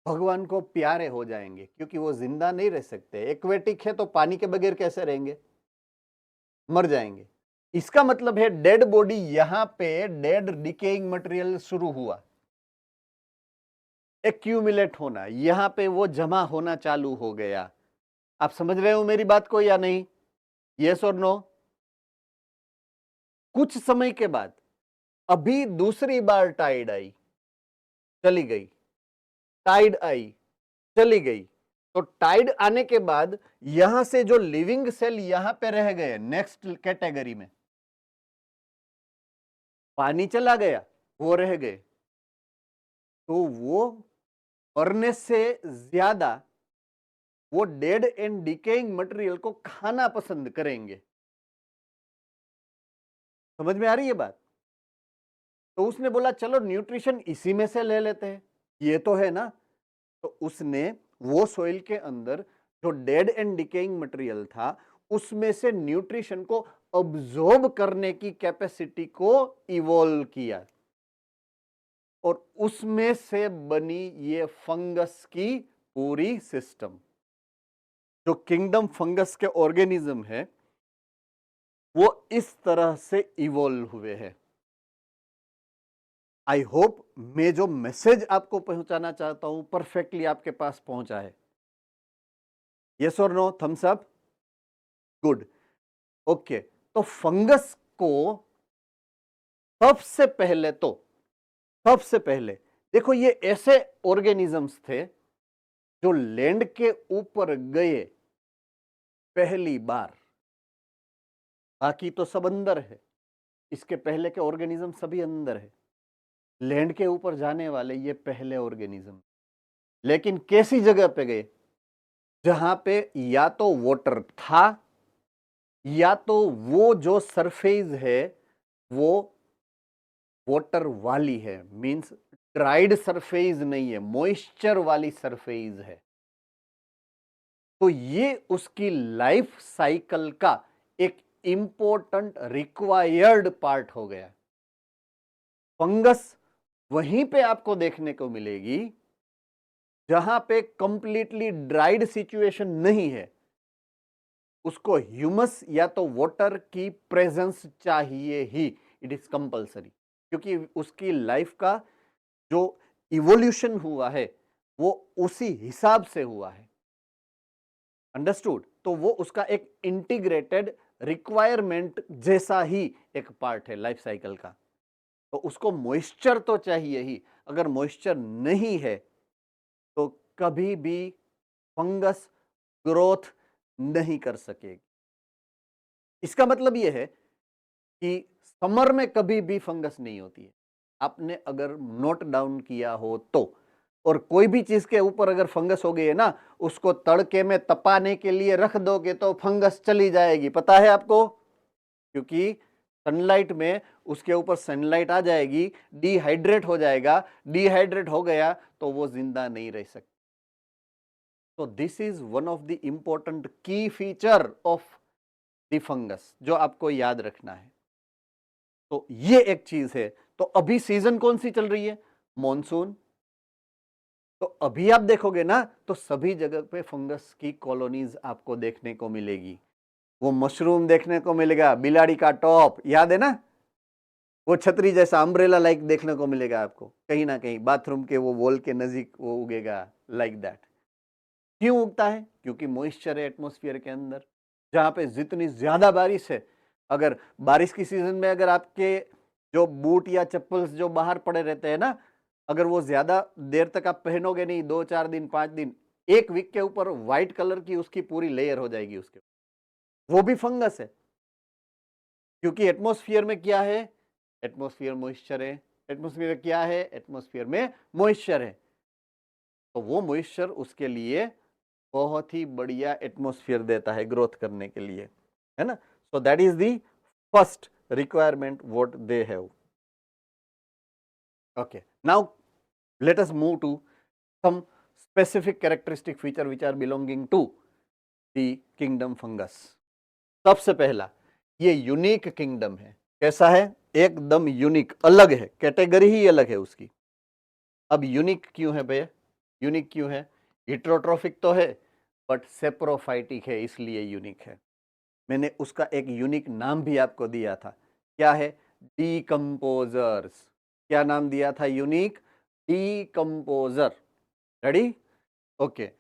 भगवान को प्यारे हो जाएंगे, क्योंकि वो जिंदा नहीं रह सकते। एक्वेटिक है तो पानी के बगैर कैसे रहेंगे, मर जाएंगे। इसका मतलब है डेड बॉडी, यहां पे डेड डिकेइंग मटेरियल शुरू हुआ, एक्यूमुलेट होना, यहां पे वो जमा होना चालू हो गया। आप समझ रहे हो मेरी बात को या नहीं? यस और नो? कुछ समय के बाद अभी दूसरी बार टाइड आई, चली गई, टाइड आई, चली गई। तो टाइड आने के बाद यहां से जो लिविंग सेल यहां पे रह गए नेक्स्ट कैटेगरी में, पानी चला गया, वो रह गए, तो वो मरने से ज्यादा वो डेड एंड डिकेइंग मटेरियल को खाना पसंद करेंगे। समझ में आ रही है बात? तो उसने बोला चलो न्यूट्रिशन इसी में से ले लेते हैं, ये तो है ना। तो उसने वो सॉइल के अंदर जो डेड एंड डिकेइंग मटेरियल था उसमें से न्यूट्रिशन को अब्सॉर्ब करने की कैपेसिटी को इवॉल्व किया, और उसमें से बनी ये फंगस की पूरी सिस्टम। जो किंगडम फंगस के ऑर्गेनिज्म है वो इस तरह से इवॉल्व हुए हैं। आई होप मैं जो मैसेज आपको पहुंचाना चाहता हूं परफेक्टली आपके पास पहुंचा है। यस और no? Thumbs up. Good. Okay, तो फंगस को सबसे पहले देखो, ये ऐसे ऑर्गेनिजम्स थे जो लैंड के ऊपर गए पहली बार, बाकी तो सब अंदर है। इसके पहले के ऑर्गेनिज्म सभी अंदर है, लैंड के ऊपर जाने वाले ये पहले ऑर्गेनिज्म। लेकिन कैसी जगह पे गए? जहां पे या तो वाटर था, या तो वो जो सरफेस है वो वाटर वाली है, मींस ड्राइड सरफेस नहीं है, मॉइस्चर वाली सरफेस है। तो ये उसकी लाइफ साइकिल का एक इंपॉर्टेंट रिक्वायर्ड पार्ट हो गया। फंगस वहीं पे आपको देखने को मिलेगी जहां पे कंप्लीटली ड्राइड सिचुएशन नहीं है, उसको ह्यूमस या तो वाटर की प्रेजेंस चाहिए ही, इट इज कंपल्सरी, क्योंकि उसकी लाइफ का जो इवोल्यूशन हुआ है वो उसी हिसाब से हुआ है। अंडरस्टूड? तो वो उसका एक इंटीग्रेटेड रिक्वायरमेंट जैसा ही एक पार्ट है लाइफ साइकिल का। तो उसको मॉइस्चर तो चाहिए ही, अगर मॉइस्चर नहीं है तो कभी भी फंगस ग्रोथ नहीं कर सकेगी। इसका मतलब यह है कि समर में कभी भी फंगस नहीं होती है, आपने अगर नोट डाउन किया हो तो। और कोई भी चीज के ऊपर अगर फंगस हो गई है ना, उसको तड़के में तपाने के लिए रख दोगे तो फंगस चली जाएगी, पता है आपको? क्योंकि सनलाइट में उसके ऊपर सनलाइट आ जाएगी, डिहाइड्रेट हो जाएगा, डिहाइड्रेट हो गया तो वो जिंदा नहीं रह सकता। तो this is one of the important की फीचर ऑफ द फंगस जो आपको याद रखना है। तो ये एक चीज है। तो अभी सीजन कौन सी चल रही है? मॉनसून। तो अभी आप देखोगे ना तो सभी जगह पे फंगस की कॉलोनीज आपको देखने को मिलेगी। वो मशरूम देखने को मिलेगा, बिलाड़ी का टॉप याद है ना, वो छतरी जैसा अम्ब्रेला लाइक देखने को मिलेगा आपको कहीं ना कहीं, बाथरूम के वो वॉल के नजीक वो उगेगा लाइक दैट। क्यों उगता है? क्योंकि मॉइस्चर है एटमॉस्फेयर के अंदर। जहां पे जितनी ज्यादा बारिश है, अगर बारिश की सीजन में अगर आपके जो बूट या चप्पल्स जो बाहर पड़े रहते हैं ना, अगर वो ज्यादा देर तक आप पहनोगे नहीं, 2-4 दिन 5 दिन, एक वीक के ऊपर व्हाइट कलर की उसकी पूरी लेयर हो जाएगी उसके, वो भी फंगस है। क्योंकि एटमॉस्फेयर में क्या है? एटमॉस्फेयर मॉइस्चर है। एटमॉस्फेयर क्या है? एटमॉस्फेयर में मॉइस्चर है। तो वो मॉइस्चर उसके लिए बहुत ही बढ़िया एटमॉस्फेयर देता है ग्रोथ करने के लिए, है ना। So that is the first requirement what they have. Okay, now let us move to some specific characteristic feature which are belonging to the kingdom fungus. सबसे पहला, ये यूनिक किंगडम है। कैसा है? एकदम यूनिक, अलग है, कैटेगरी ही अलग है उसकी। अब यूनिक क्यों है भैया? यूनिक क्यों है? हिट्रोट्रोफिक तो है बट सेप्रोफाइटिक है, इसलिए यूनिक है। मैंने उसका एक यूनिक नाम भी आपको दिया था, क्या है? डीकम्पोजर्स। क्या नाम दिया था unique? Decomposer. Ready? Okay.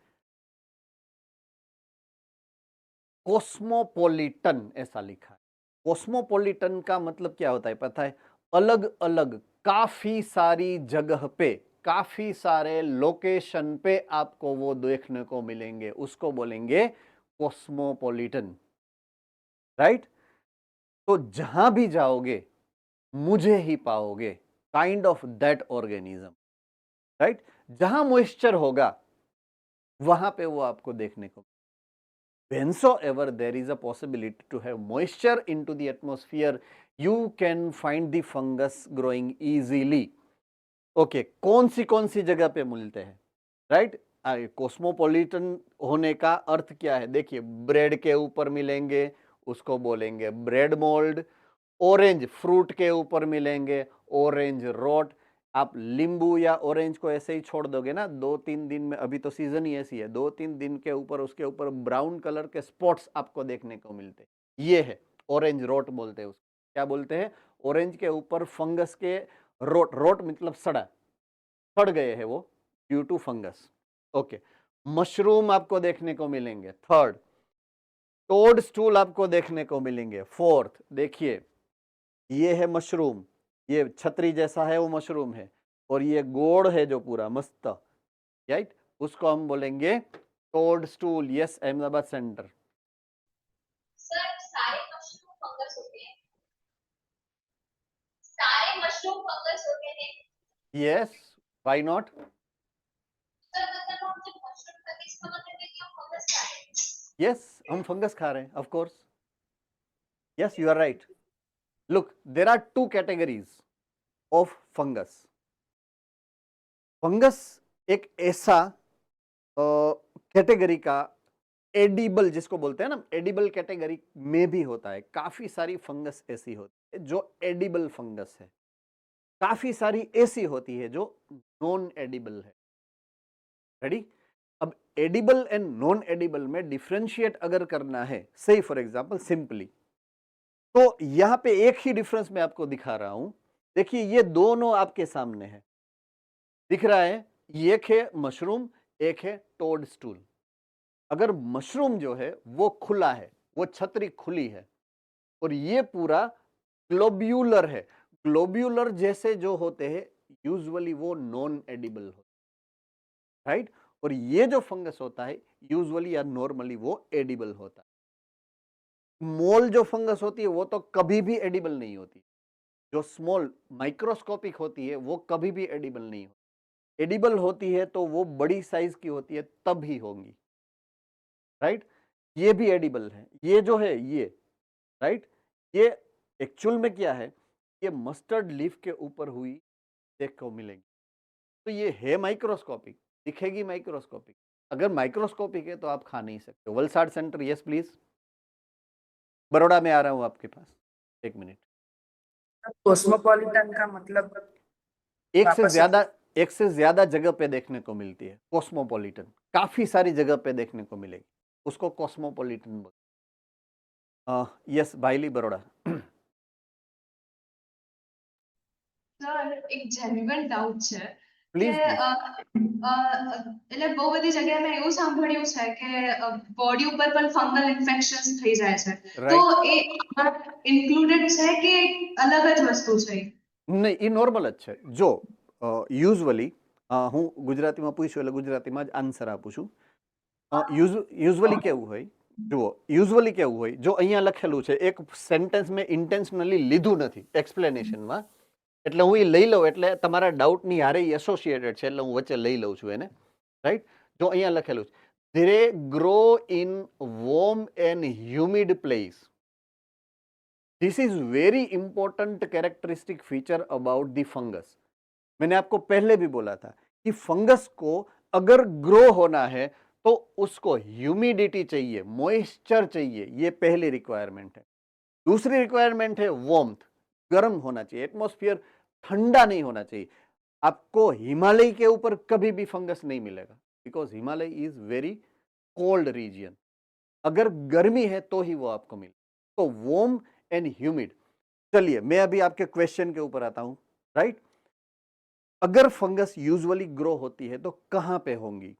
Cosmopolitan ऐसा लिखा है। कॉस्मोपॉलिटन का मतलब क्या होता है पता है? अलग अलग काफी सारी जगह पे, काफी सारे लोकेशन पे आपको वो देखने को मिलेंगे, उसको बोलेंगे कॉस्मोपॉलिटन। राइट? तो जहां भी जाओगे मुझे ही पाओगे, kind of that organism. Right? जहां मॉइस्चर होगा वहां पे वो आपको देखने को, whensoever there is a possibility to have moisture into the atmosphere, you can find the fungus growing easily. Okay, कौन सी जगह पे मिलते हैं? राइट? कॉस्मोपॉलिटन होने का अर्थ क्या है? देखिए, ब्रेड के ऊपर मिलेंगे, उसको बोलेंगे ब्रेड मोल्ड। ऑरेंज फ्रूट के ऊपर मिलेंगे, ऑरेंज रोट। आप नींबू या ऑरेंज को ऐसे ही छोड़ दोगे ना, 2-3 दिन में, अभी तो सीजन ही ऐसी है, 2-3 दिन के ऊपर उसके ऊपर ब्राउन कलर के स्पॉट्स आपको देखने को मिलते हैं। ये है ऑरेंज रोट बोलते हैं उसको। क्या बोलते हैं? ऑरेंज के ऊपर फंगस के रोट, रोट मतलब सड़ गए हैं वो due to fungus. Okay, mushroom आपको देखने को मिलेंगे। थर्ड, टोड स्टूल आपको देखने को मिलेंगे। फोर्थ, देखिए ये है मशरूम, ये छतरी जैसा है वो मशरूम है, और ये गोड़ है जो पूरा मस्त, राइट? उसको हम बोलेंगे toad stool. Yes, Ahmedabad centre. Sir सारे मशरूम फंगस होते हैं? सारे मशरूम फंगस होते हैं? Yes, why not? सर मतलब हम जब मशरूम खाते हैं इसका मतलब है कि हम फंगस खा रहे हैं? यस, हम फंगस खा रहे हैं, of course. Yes, you are right. Look, there are 2 categories of fungus. Fungus एक ऐसा कैटेगरी का, एडिबल जिसको बोलते हैं ना, एडिबल कैटेगरी में भी होता है। काफी सारी फंगस ऐसी होती है जो एडिबल फंगस है, काफी सारी ऐसी होती है जो नॉन एडिबल है। रेडी? अब एडिबल एंड नॉन एडिबल में डिफरेंशिएट अगर करना है, से फॉर एग्जांपल सिंपली, तो यहां पे एक ही डिफरेंस मैं आपको दिखा रहा हूं। देखिए, ये दोनों आपके सामने है, दिख रहा है? एक है मशरूम, एक है टोड स्टूल। अगर मशरूम जो है वो खुला है, वो छतरी खुली है, और ये पूरा ग्लोब्यूलर है। ग्लोब्यूलर जैसे जो होते हैं यूजुअली वो नॉन एडिबल होते हैं, राइट? और ये जो फंगस होता है यूजुअली या नॉर्मली वो एडिबल होता है। स्मॉल जो फंगस होती है वो तो कभी भी एडिबल नहीं होती। जो स्मॉल माइक्रोस्कोपिक होती है वो कभी भी एडिबल नहीं होती। एडिबल होती है तो वो बड़ी साइज की होती है, तब ही होंगी, राइट? ये भी एडिबल है, ये जो है ये, राइट? ये एक्चुअल में क्या है? ये मस्टर्ड लीफ के ऊपर हुई देख को मिलेगी, तो ये है माइक्रोस्कोपिक, दिखेगी माइक्रोस्कोपिक। अगर माइक्रोस्कोपिक है तो आप खा नहीं सकते। Valsad centre, yes please. Baroda में आ रहा हूं आपके पास, 1 मिनट। कॉस्मोपॉलिटन का मतलब एक से ज्यादा जगह पे देखने को मिलती है कॉस्मोपॉलिटन, काफी सारी जगह पे देखने को मिलेगी, उसको कॉस्मोपॉलिटन बोलते। यस, बाइली, बड़ौदा। સર એક જેન્યુઅન ડાઉટ છે પ્લીઝ કે એટલે બહુ બધી જગ્યાએ મેં એવું સાંભળ્યું છે કે બોડી ઉપર પણ ફંગલ ઇન્ફેક્શન્સ થઈ જાય છે તો એ ઇન્ક્લુડેડ છે કે અલગ જ વસ્તુ છે? નહીં, એ નોર્મલ જ છે। જો યુઝવલી હું ગુજરાતીમાં પૂછું એટલે ગુજરાતીમાં જ આન્સર આપું છું। યુઝવલી કેવું હોય, જુઓ, યુઝવલી કેવું હોય, જો અહીંયા લખેલું છે, એક સેન્ટેન્સ મેં ઇન્ટેન્શનલી લીધું નથી એક્સપ્લેનેશનમાં, એટલે હું એ લઈ લઉં, એટલે તમારા ડાઉટની હારે એસોસિએટેડ છે એટલે હું વચ્ચે લઈ લઉં છું એને, રાઈટ? જો અહીંયા લખેલું છે, they grow in warm and humid place. This is very important characteristic feature about the fungus. मैंने आपको पहले भी बोला था कि फंगस को अगर ग्रो होना है तो उसको ह्यूमिडिटी चाहिए, मॉइस्चर चाहिए, ये पहली रिक्वायरमेंट है। दूसरी रिक्वायरमेंट है वार्मथ, गर्म होना चाहिए, एटमॉस्फेयर ठंडा नहीं होना चाहिए। आपको हिमालय के ऊपर कभी भी फंगस नहीं मिलेगा, because Himalaya is very cold region. अगर गर्मी है तो ही वो आपको मिले। तो वार्म एंड ह्यूमिड। चलिए मैं अभी आपके क्वेश्चन के ऊपर आता हूं, राइट। अगर फंगस यूजुअली ग्रो होती है तो कहां पे होंगी,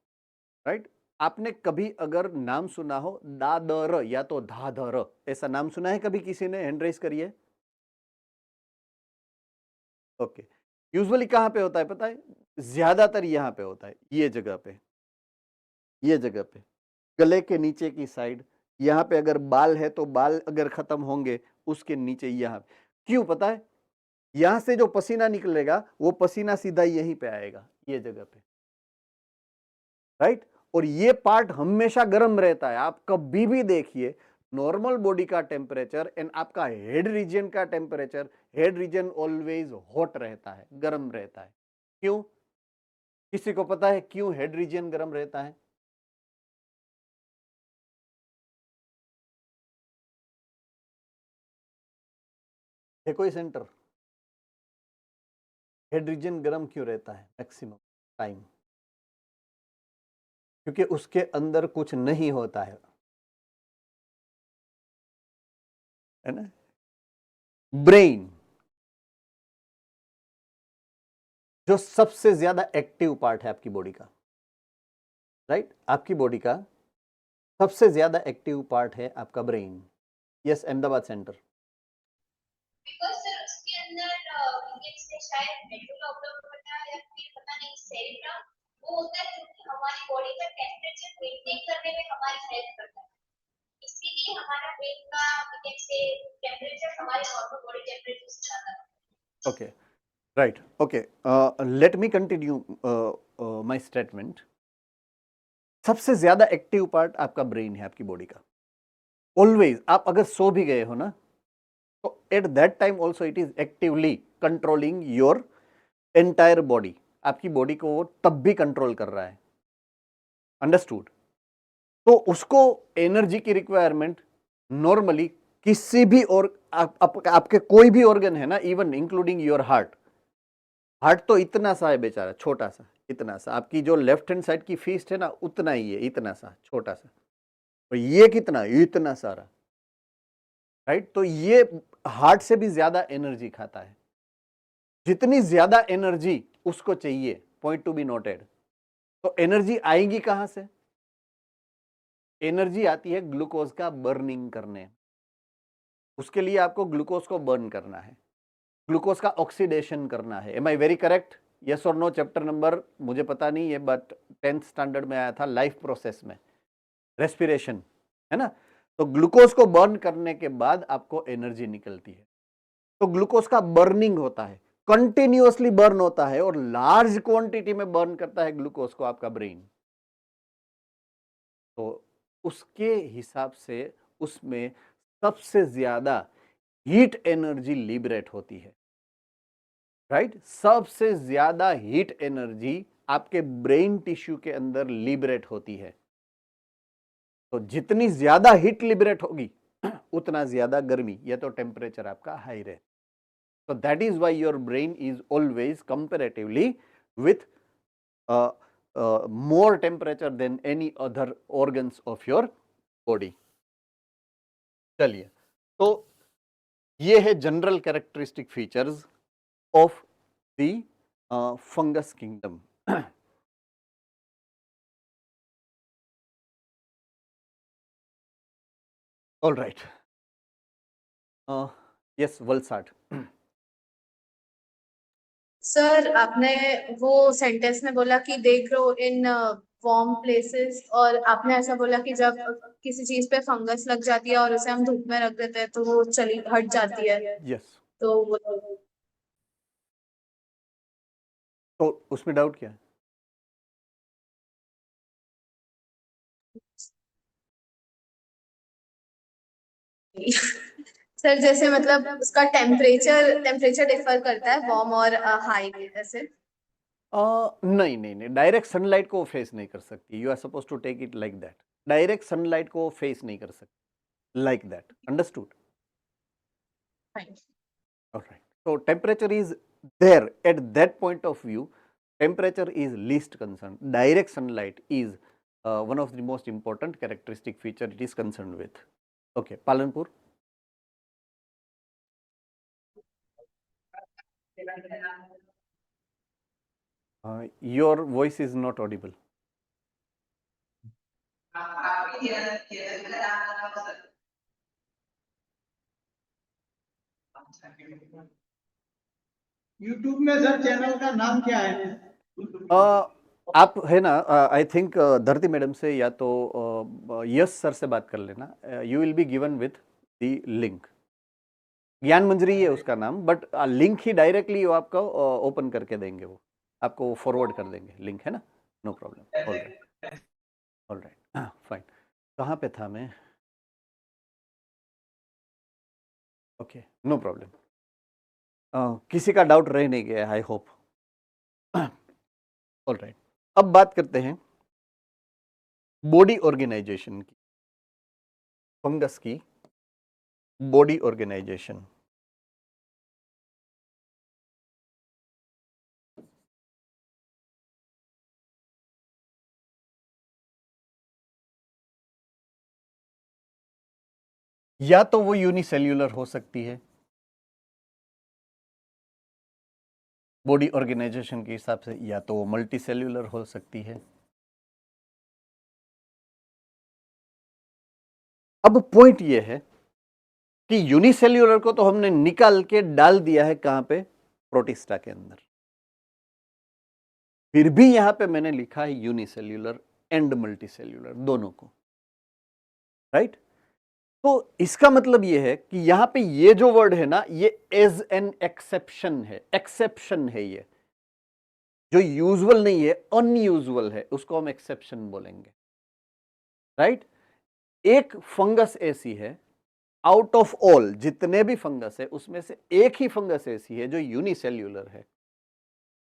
राइट। आपने कभी अगर नाम सुना हो दादर या तो धाधर, ऐसा नाम सुना है कभी किसी ने? हैंड रेस करिए। ओके, यूजुअली कहां पे होता है पता है? ज्यादातर यहां पे होता है, ये जगह पे, ये जगह पे, गले के नीचे की साइड। यहाँ पे अगर बाल है तो बाल अगर खत्म होंगे उसके नीचे यहाँ। क्यों पता है? यहां से जो पसीना निकलेगा वो पसीना सीधा यहीं पे आएगा, ये जगह पे, राइट। और ये पार्ट हमेशा गर्म रहता है। आप कभी भी देखिए नॉर्मल बॉडी का टेम्परेचर एंड आपका हेड रीजन का temperature, head region always hot रहता है, गर्म रहता है। क्यों? किसी को पता है क्यों हेड रीजन गर्म रहता है? है कोई सेंटर? हेड रीजन गर्म क्यों रहता है मैक्सिमम टाइम? क्योंकि उसके अंदर कुछ नहीं होता है ना। ब्रेन जो सबसे ज्यादा एक्टिव पार्ट है आपकी बॉडी का, राइट। आपकी बॉडी का सबसे ज्यादा एक्टिव पार्ट है आपका brain. Yes, Ahmedabad centre. Because sir उसके अंदर से शायद मेडुला ऑब्लोंगेटा या फिर पता नहीं सेरेब्रम वो होता है जो कि हमारी बॉडी का टेम्परेचर मेंटेन करने में हमारी हेल्प करता है। इसके लिए हमारा ब्रेन का से टेम्परेचर हमारे नॉर्मल बॉडी टेम्परेचर से ज्यादा है। Okay, right. Okay, let me continue my statement. सबसे ज्यादा एक्टिव पार्ट आपका ब्रेन है आपकी बॉडी का। ऑलवेज आप अगर सो भी गए हो ना तो at that time also it is actively controlling your entire body. आपकी बॉडी को वो तब भी कंट्रोल कर रहा है। अंडरस्टूड? तो उसको एनर्जी की रिक्वायरमेंट नॉर्मली किसी भी और आपके कोई भी ऑर्गन है ना, even including your heart. Heart तो इतना सा है बेचारा, छोटा सा, इतना सा। आपकी जो लेफ्ट हैंड साइड की फीस्ट है ना उतना ही है, इतना सा छोटा सा। तो ये कितना? इतना सारा, राइट। तो ये हार्ट से भी ज्यादा एनर्जी खाता है। जितनी ज्यादा एनर्जी उसको चाहिए, पॉइंट टू बी नोटेड। तो एनर्जी आएगी कहां से? एनर्जी आती है ग्लूकोज का बर्निंग करने। उसके लिए आपको ग्लूकोज को बर्न करना है, ग्लूकोज का ऑक्सीडेशन करना है। Am I very correct? Yes और नो? चैप्टर नंबर मुझे पता नहीं है बट 10th स्टैंडर्ड में आया था, लाइफ प्रोसेस में, रेस्पिरेशन, है ना। तो ग्लूकोज को बर्न करने के बाद आपको एनर्जी निकलती है। तो ग्लूकोज का बर्निंग होता है, कंटिन्यूअसली बर्न होता है और लार्ज क्वांटिटी में बर्न करता है ग्लूकोज को आपका ब्रेन। तो उसके हिसाब से उसमें सबसे ज्यादा हीट एनर्जी लिबरेट होती है, राइट। सबसे ज्यादा हीट एनर्जी आपके ब्रेन टिश्यू के अंदर लिबरेट होती है। तो जितनी ज्यादा हीट लिबरेट होगी उतना ज्यादा गर्मी या तो टेम्परेचर आपका हाई रहे। So that is why your brain is always comparatively with more temperature than any other organs of your body. चलिए, तो ये है general characteristic features of the fungus kingdom. All right, yes Valsad. Sir आपने वो sentence में बोला कि they grow in warm places, और आपने ऐसा बोला कि जब किसी चीज पे फंगस लग जाती है और उसे हम धूप में रख देते हैं तो वो चली हट जाती है। यस, तो तो उसमें डाउट क्या है? सर जैसे मतलब उसका टेम्परेचर डिफर करता है वार्म और हाई ऐसे। नहीं नहीं नहीं, डायरेक्ट सनलाइट को फेस नहीं कर सकती। You are suppose to take it like that. Direct sunlight को फेस नहीं कर सकती like that. Understood? All right. So temperature is there at that point of view, temperature is least concern. Direct sunlight is one of the most important characteristic feature it is concerned with. Okay, Palanpur. Your voice is not audible. YouTube में sir channel का नाम क्या है? आप है ना, I think धरती madam से या तो यस सर से बात कर लेना. You will be given with the link. ज्ञान मंजरी है उसका नाम, बट लिंक ही डायरेक्टली वो आपको ओपन करके देंगे, वो आपको फॉरवर्ड कर देंगे लिंक, है ना. No problem. All right, fine. कहाँ पे था मैं? Okay, no problem. किसी का डाउट रह नहीं गया, आई होप. ऑल राइट, अब बात करते हैं बॉडी ऑर्गेनाइजेशन की, फंगस की बॉडी ऑर्गेनाइजेशन. या तो वो यूनिसेल्यूलर हो सकती है बॉडी ऑर्गेनाइजेशन के हिसाब से, या तो वो मल्टी सेल्यूलर हो सकती है. अब पॉइंट ये है कि यूनिसेल्यूलर को तो हमने निकाल के डाल दिया है कहां पे? प्रोटिस्टा के अंदर. फिर भी यहां पे मैंने लिखा है यूनिसेल्यूलर एंड मल्टीसेल्यूलर दोनों को, राइट. तो इसका मतलब ये है कि यहां पे ये जो वर्ड है ना, ये एज एन एक्सेप्शन है. एक्सेप्शन है ये, जो यूजुअल नहीं है, अनयूजुअल है, उसको हम एक्सेप्शन बोलेंगे, राइट. एक फंगस ऐसी है, आउट ऑफ ऑल जितने भी फंगस है उसमें से एक ही फंगस ऐसी है जो यूनिसेल्यूलर है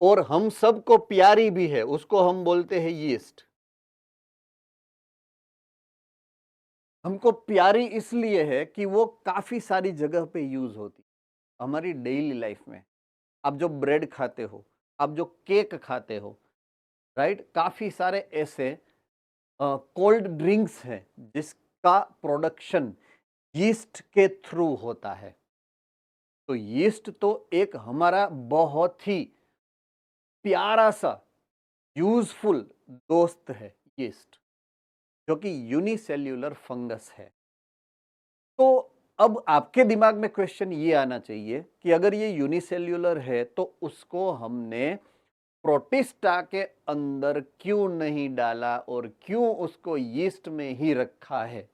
और हम सबको प्यारी भी है, उसको हम बोलते हैं यीस्ट. हमको प्यारी इसलिए है कि वो काफी सारी जगह पे यूज होती है हमारी डेली लाइफ में. आप जो ब्रेड खाते हो, आप जो केक खाते हो, राइट, काफी सारे ऐसे कोल्ड ड्रिंक्स हैं जिसका प्रोडक्शन यीस्ट के थ्रू होता है. तो यीस्ट तो एक हमारा बहुत ही प्यारा सा यूजफुल दोस्त है यीस्ट, जो कि यूनिसेल्यूलर फंगस है. तो अब आपके दिमाग में क्वेश्चन ये आना चाहिए कि अगर ये यूनिसेल्यूलर है तो उसको हमने प्रोटिस्टा के अंदर क्यों नहीं डाला और क्यों उसको यीस्ट में ही रखा है,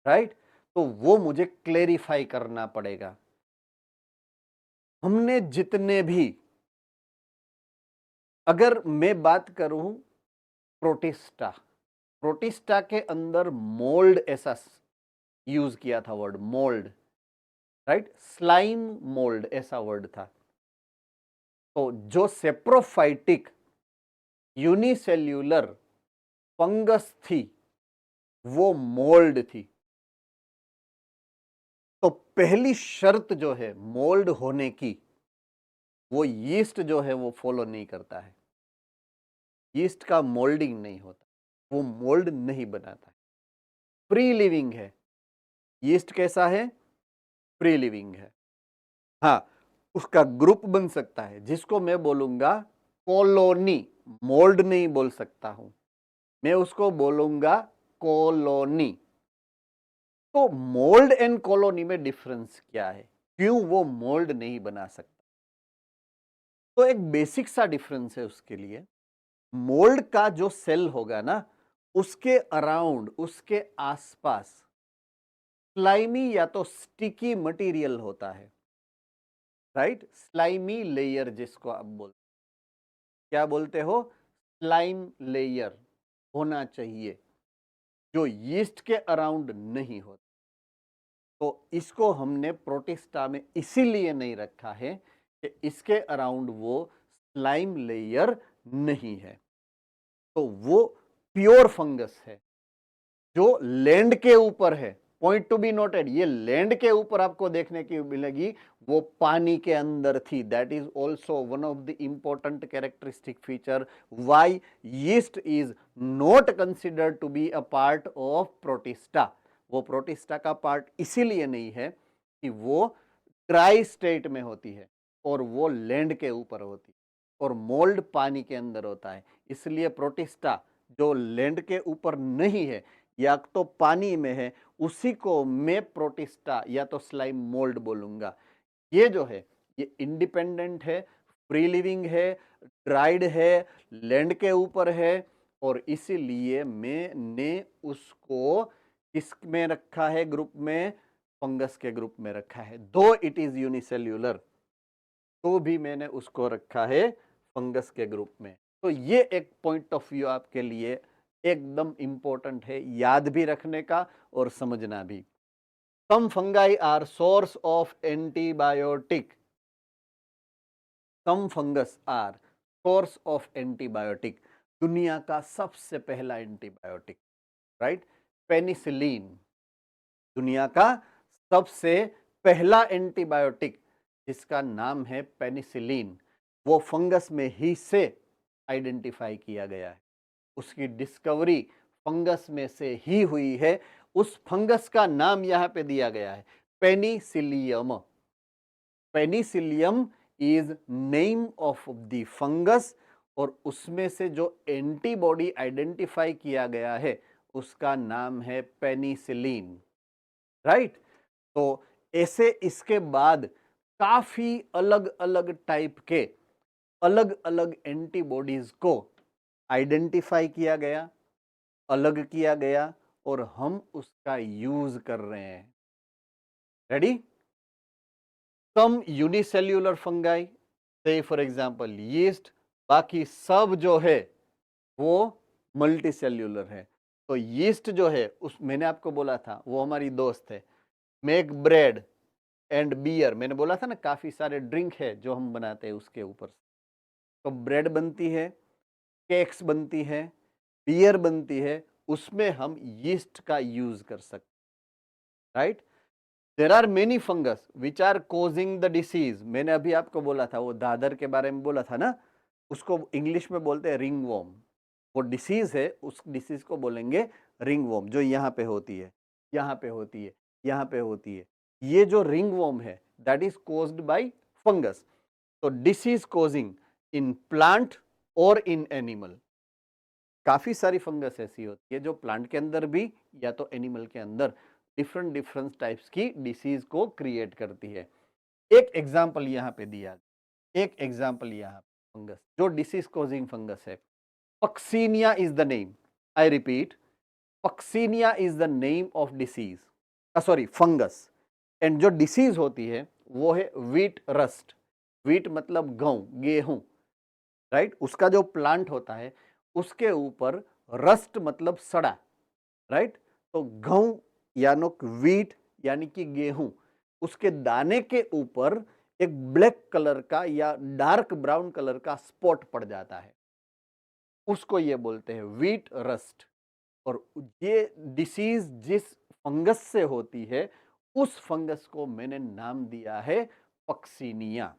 राइट. तो वो मुझे क्लेरिफाई करना पड़ेगा. हमने जितने भी, अगर मैं बात करूं प्रोटिस्टा, प्रोटिस्टा के अंदर मोल्ड ऐसा यूज किया था word, mould, right. Slime mould ऐसा वर्ड था. तो जो सेप्रोफाइटिक यूनिसेल्यूलर फंगस थी वो मोल्ड थी. तो पहली शर्त जो है मोल्ड होने की, वो यीस्ट जो है वो फॉलो नहीं करता है. यीस्ट का मोल्डिंग नहीं होता, वो मोल्ड नहीं बनाता है. फ्री लिविंग है यीस्ट. कैसा है? फ्री लिविंग है. हाँ, उसका ग्रुप बन सकता है जिसको मैं बोलूंगा कॉलोनी. मोल्ड नहीं बोल सकता हूं मैं, उसको बोलूंगा कॉलोनी. तो मोल्ड एंड कॉलोनी में डिफरेंस क्या है? क्यों वो मोल्ड नहीं बना सकता? तो एक बेसिक सा डिफरेंस है उसके लिए. मोल्ड का जो सेल होगा ना, उसके अराउंड, उसके आसपास स्लाइमी या तो स्टिकी मटेरियल होता है, राइट. स्लाइमी लेयर जिसको आप बोलते, क्या बोलते हो? स्लाइम लेयर होना चाहिए जो यीस्ट के अराउंड नहीं होता. तो इसको हमने प्रोटिस्टा में इसीलिए नहीं रखा है कि इसके अराउंड वो स्लाइम लेयर नहीं है. तो वो प्योर फंगस है जो लैंड के ऊपर है, पॉइंट टू बी नोटेड, ये लैंड के ऊपर आपको देखने की मिलेगी, वो पानी के अंदर थी। That is also one of the important characteristic feature why yeast is not considered to be a part of protista. वो प्रोटिस्टा का पार्ट इसीलिए नहीं है कि वो ड्राई स्टेट में होती है और वो लैंड के ऊपर होती है और मोल्ड पानी के अंदर होता है, इसलिए प्रोटिस्टा जो लैंड के ऊपर नहीं है या तो पानी में है, उसी को मैं प्रोटिस्टा या तो स्लाइम मोल्ड बोलूंगा। ये जो है ये इंडिपेंडेंट है, फ्री लिविंग है, ड्राइड है, लैंड के ऊपर है और इसीलिए मैंने उसको किस में रखा है ग्रुप में, फंगस के ग्रुप में रखा है। दो इट इज यूनिसेल्यूलर तो भी मैंने उसको रखा है फंगस के ग्रुप में। तो ये एक पॉइंट ऑफ व्यू आपके लिए एकदम इंपॉर्टेंट है, याद भी रखने का और समझना भी। Some fungi are source of antibiotic, some fungus are source of antibiotic. दुनिया का सबसे पहला एंटीबायोटिक, राइट, पेनिसिलिन, दुनिया का सबसे पहला एंटीबायोटिक जिसका नाम है पेनिसिलिन, वो फंगस में ही से आइडेंटिफाई किया गया है। उसकी डिस्कवरी फंगस में से ही हुई है। उस फंगस का नाम यहाँ पे दिया गया है Penicillium. Penicillium is name of the fungus और उसमें से जो एंटीबॉडी आइडेंटिफाई किया गया है उसका नाम है पेनिसिलिन, राइट। तो ऐसे इसके बाद काफी अलग अलग टाइप के अलग अलग एंटीबॉडीज को आइडेंटिफाई किया गया, अलग किया गया और हम उसका यूज कर रहे हैं। रेडी? सम यूनिसेल्यूलर फंगाई, से फॉर एग्जांपल यीस्ट, बाकी सब जो है वो मल्टीसेल्यूलर है। तो यीस्ट जो है उस मैंने आपको बोला था वो हमारी दोस्त है। मेक ब्रेड एंड बियर, मैंने बोला था ना काफी सारे ड्रिंक है जो हम बनाते हैं उसके ऊपर। तो ब्रेड बनती है, केक्स बनती है, बियर बनती है, उसमें हम यीस्ट का यूज कर सकते, right. There are many fungus which are causing the disease. मैंने अभी आपको बोला था वो दादर के बारे में बोला था ना, उसको इंग्लिश में बोलते हैं रिंग वॉर्म। वो डिसीज है, उस डिसीज को बोलेंगे रिंग वॉर्म, जो यहाँ पे होती है, यहाँ पे होती है, यहाँ पे होती है। ये जो रिंग वॉर्म है that is caused by fungus. तो डिसीज कॉजिंग इन प्लांट और इन एनिमल। काफी सारी फंगस ऐसी होती है जो प्लांट के अंदर भी या तो एनिमल के अंदर डिफरेंट डिफरेंट टाइप्स की डिसीज को क्रिएट करती है। एक एग्जांपल यहाँ पे दिया, एक एग्जांपल यहाँ फंगस जो डिसीज कॉजिंग फंगस है, Puccinia is the name. I repeat, Puccinia is the name of disease, sorry fungus. And जो डिसीज होती है वो है व्हीट रस्ट। व्हीट मतलब गेहूं, राइट। उसका जो प्लांट होता है उसके ऊपर रस्ट मतलब सड़ा, राइट। तो गेहूं यानी व्हीट यानी कि गेहूं, उसके दाने के ऊपर एक ब्लैक कलर का या डार्क ब्राउन कलर का स्पॉट पड़ जाता है, उसको ये बोलते हैं व्हीट रस्ट। और ये डिसीज जिस फंगस से होती है उस फंगस को मैंने नाम दिया है पक्सीनिया।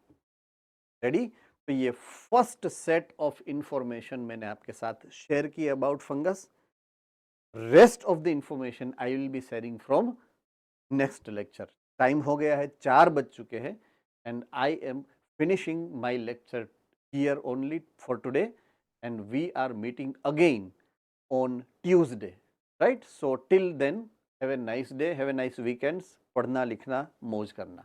रेडी? तो ये फर्स्ट सेट ऑफ इंफॉर्मेशन मैंने आपके साथ शेयर की about fungus. Rest of the information I will be sharing from next lecture. Time हो गया है, 4 बज चुके हैं and I am finishing my lecture here only for today and we are meeting again on Tuesday, right? So till then, have a nice day, have a nice weekends, पढ़ना लिखना मौज करना।